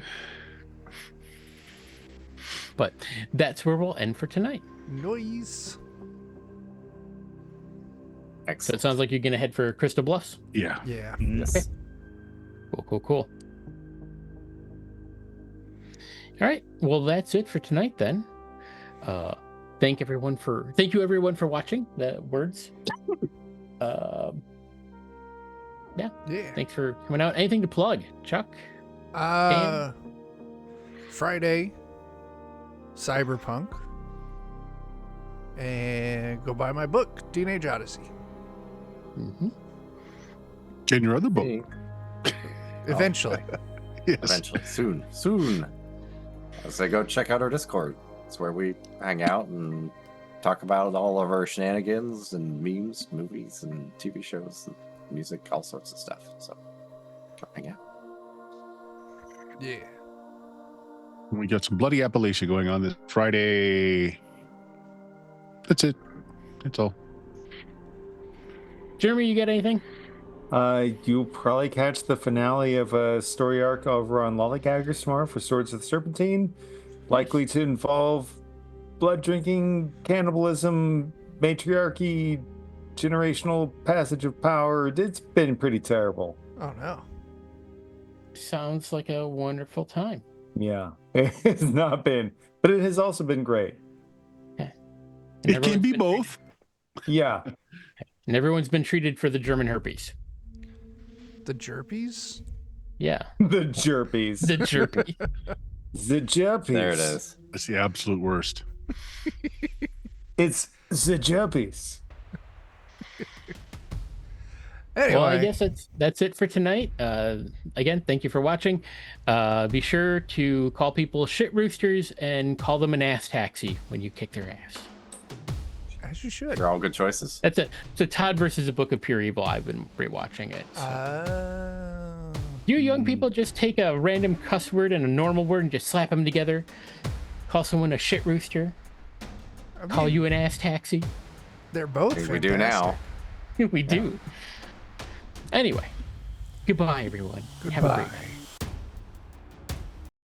But that's where we'll end for tonight. Noise. So it Excellent. sounds like you're going to head for Crystal Bluffs. Yeah. Yeah. Yes. Cool. All right. Well, that's it for tonight then. Thank you everyone for watching the words. Yeah. Thanks for coming out. Anything to plug, Chuck? Friday, Cyberpunk, and go buy my book, Teenage Odyssey. Mm-hmm. And your other book. Hey, Eventually. Yes. eventually, soon. I say go check out our Discord. It's where we hang out and talk about all of our shenanigans and memes, movies, and TV shows, and music, all sorts of stuff. So come hang out. Yeah. We got some bloody Appalachia going on this Friday. That's it. That's all. Jeremy, you got anything? You'll probably catch the finale of a story arc over on Lollygaggers tomorrow for Swords of the Serpentine. Likely to involve blood drinking, cannibalism, matriarchy, generational passage of power. It's been pretty terrible. Oh, no. Sounds like a wonderful time. Yeah, it's not been, but it has also been great. And It can everyone's be been- both. Yeah. And everyone's been treated for the German herpes. The Jerpies? Yeah, The Jerpies. the jerpy. The Jerpies. There it is. That's the absolute worst. It's the Jerpies. Anyway. Well, I guess that's it for tonight. Again, thank you for watching. Be sure to call people shit roosters and call them an ass taxi when you kick their ass. As you should. They're all good choices. That's it. So Todd versus the Book of Pure Evil. I've been rewatching it. So. You young people just take a random cuss word and a normal word and just slap them together. Call someone a shit rooster. Call you an ass taxi. They're both We do now. fantastic. We do. Anyway, goodbye, everyone. Have a great night.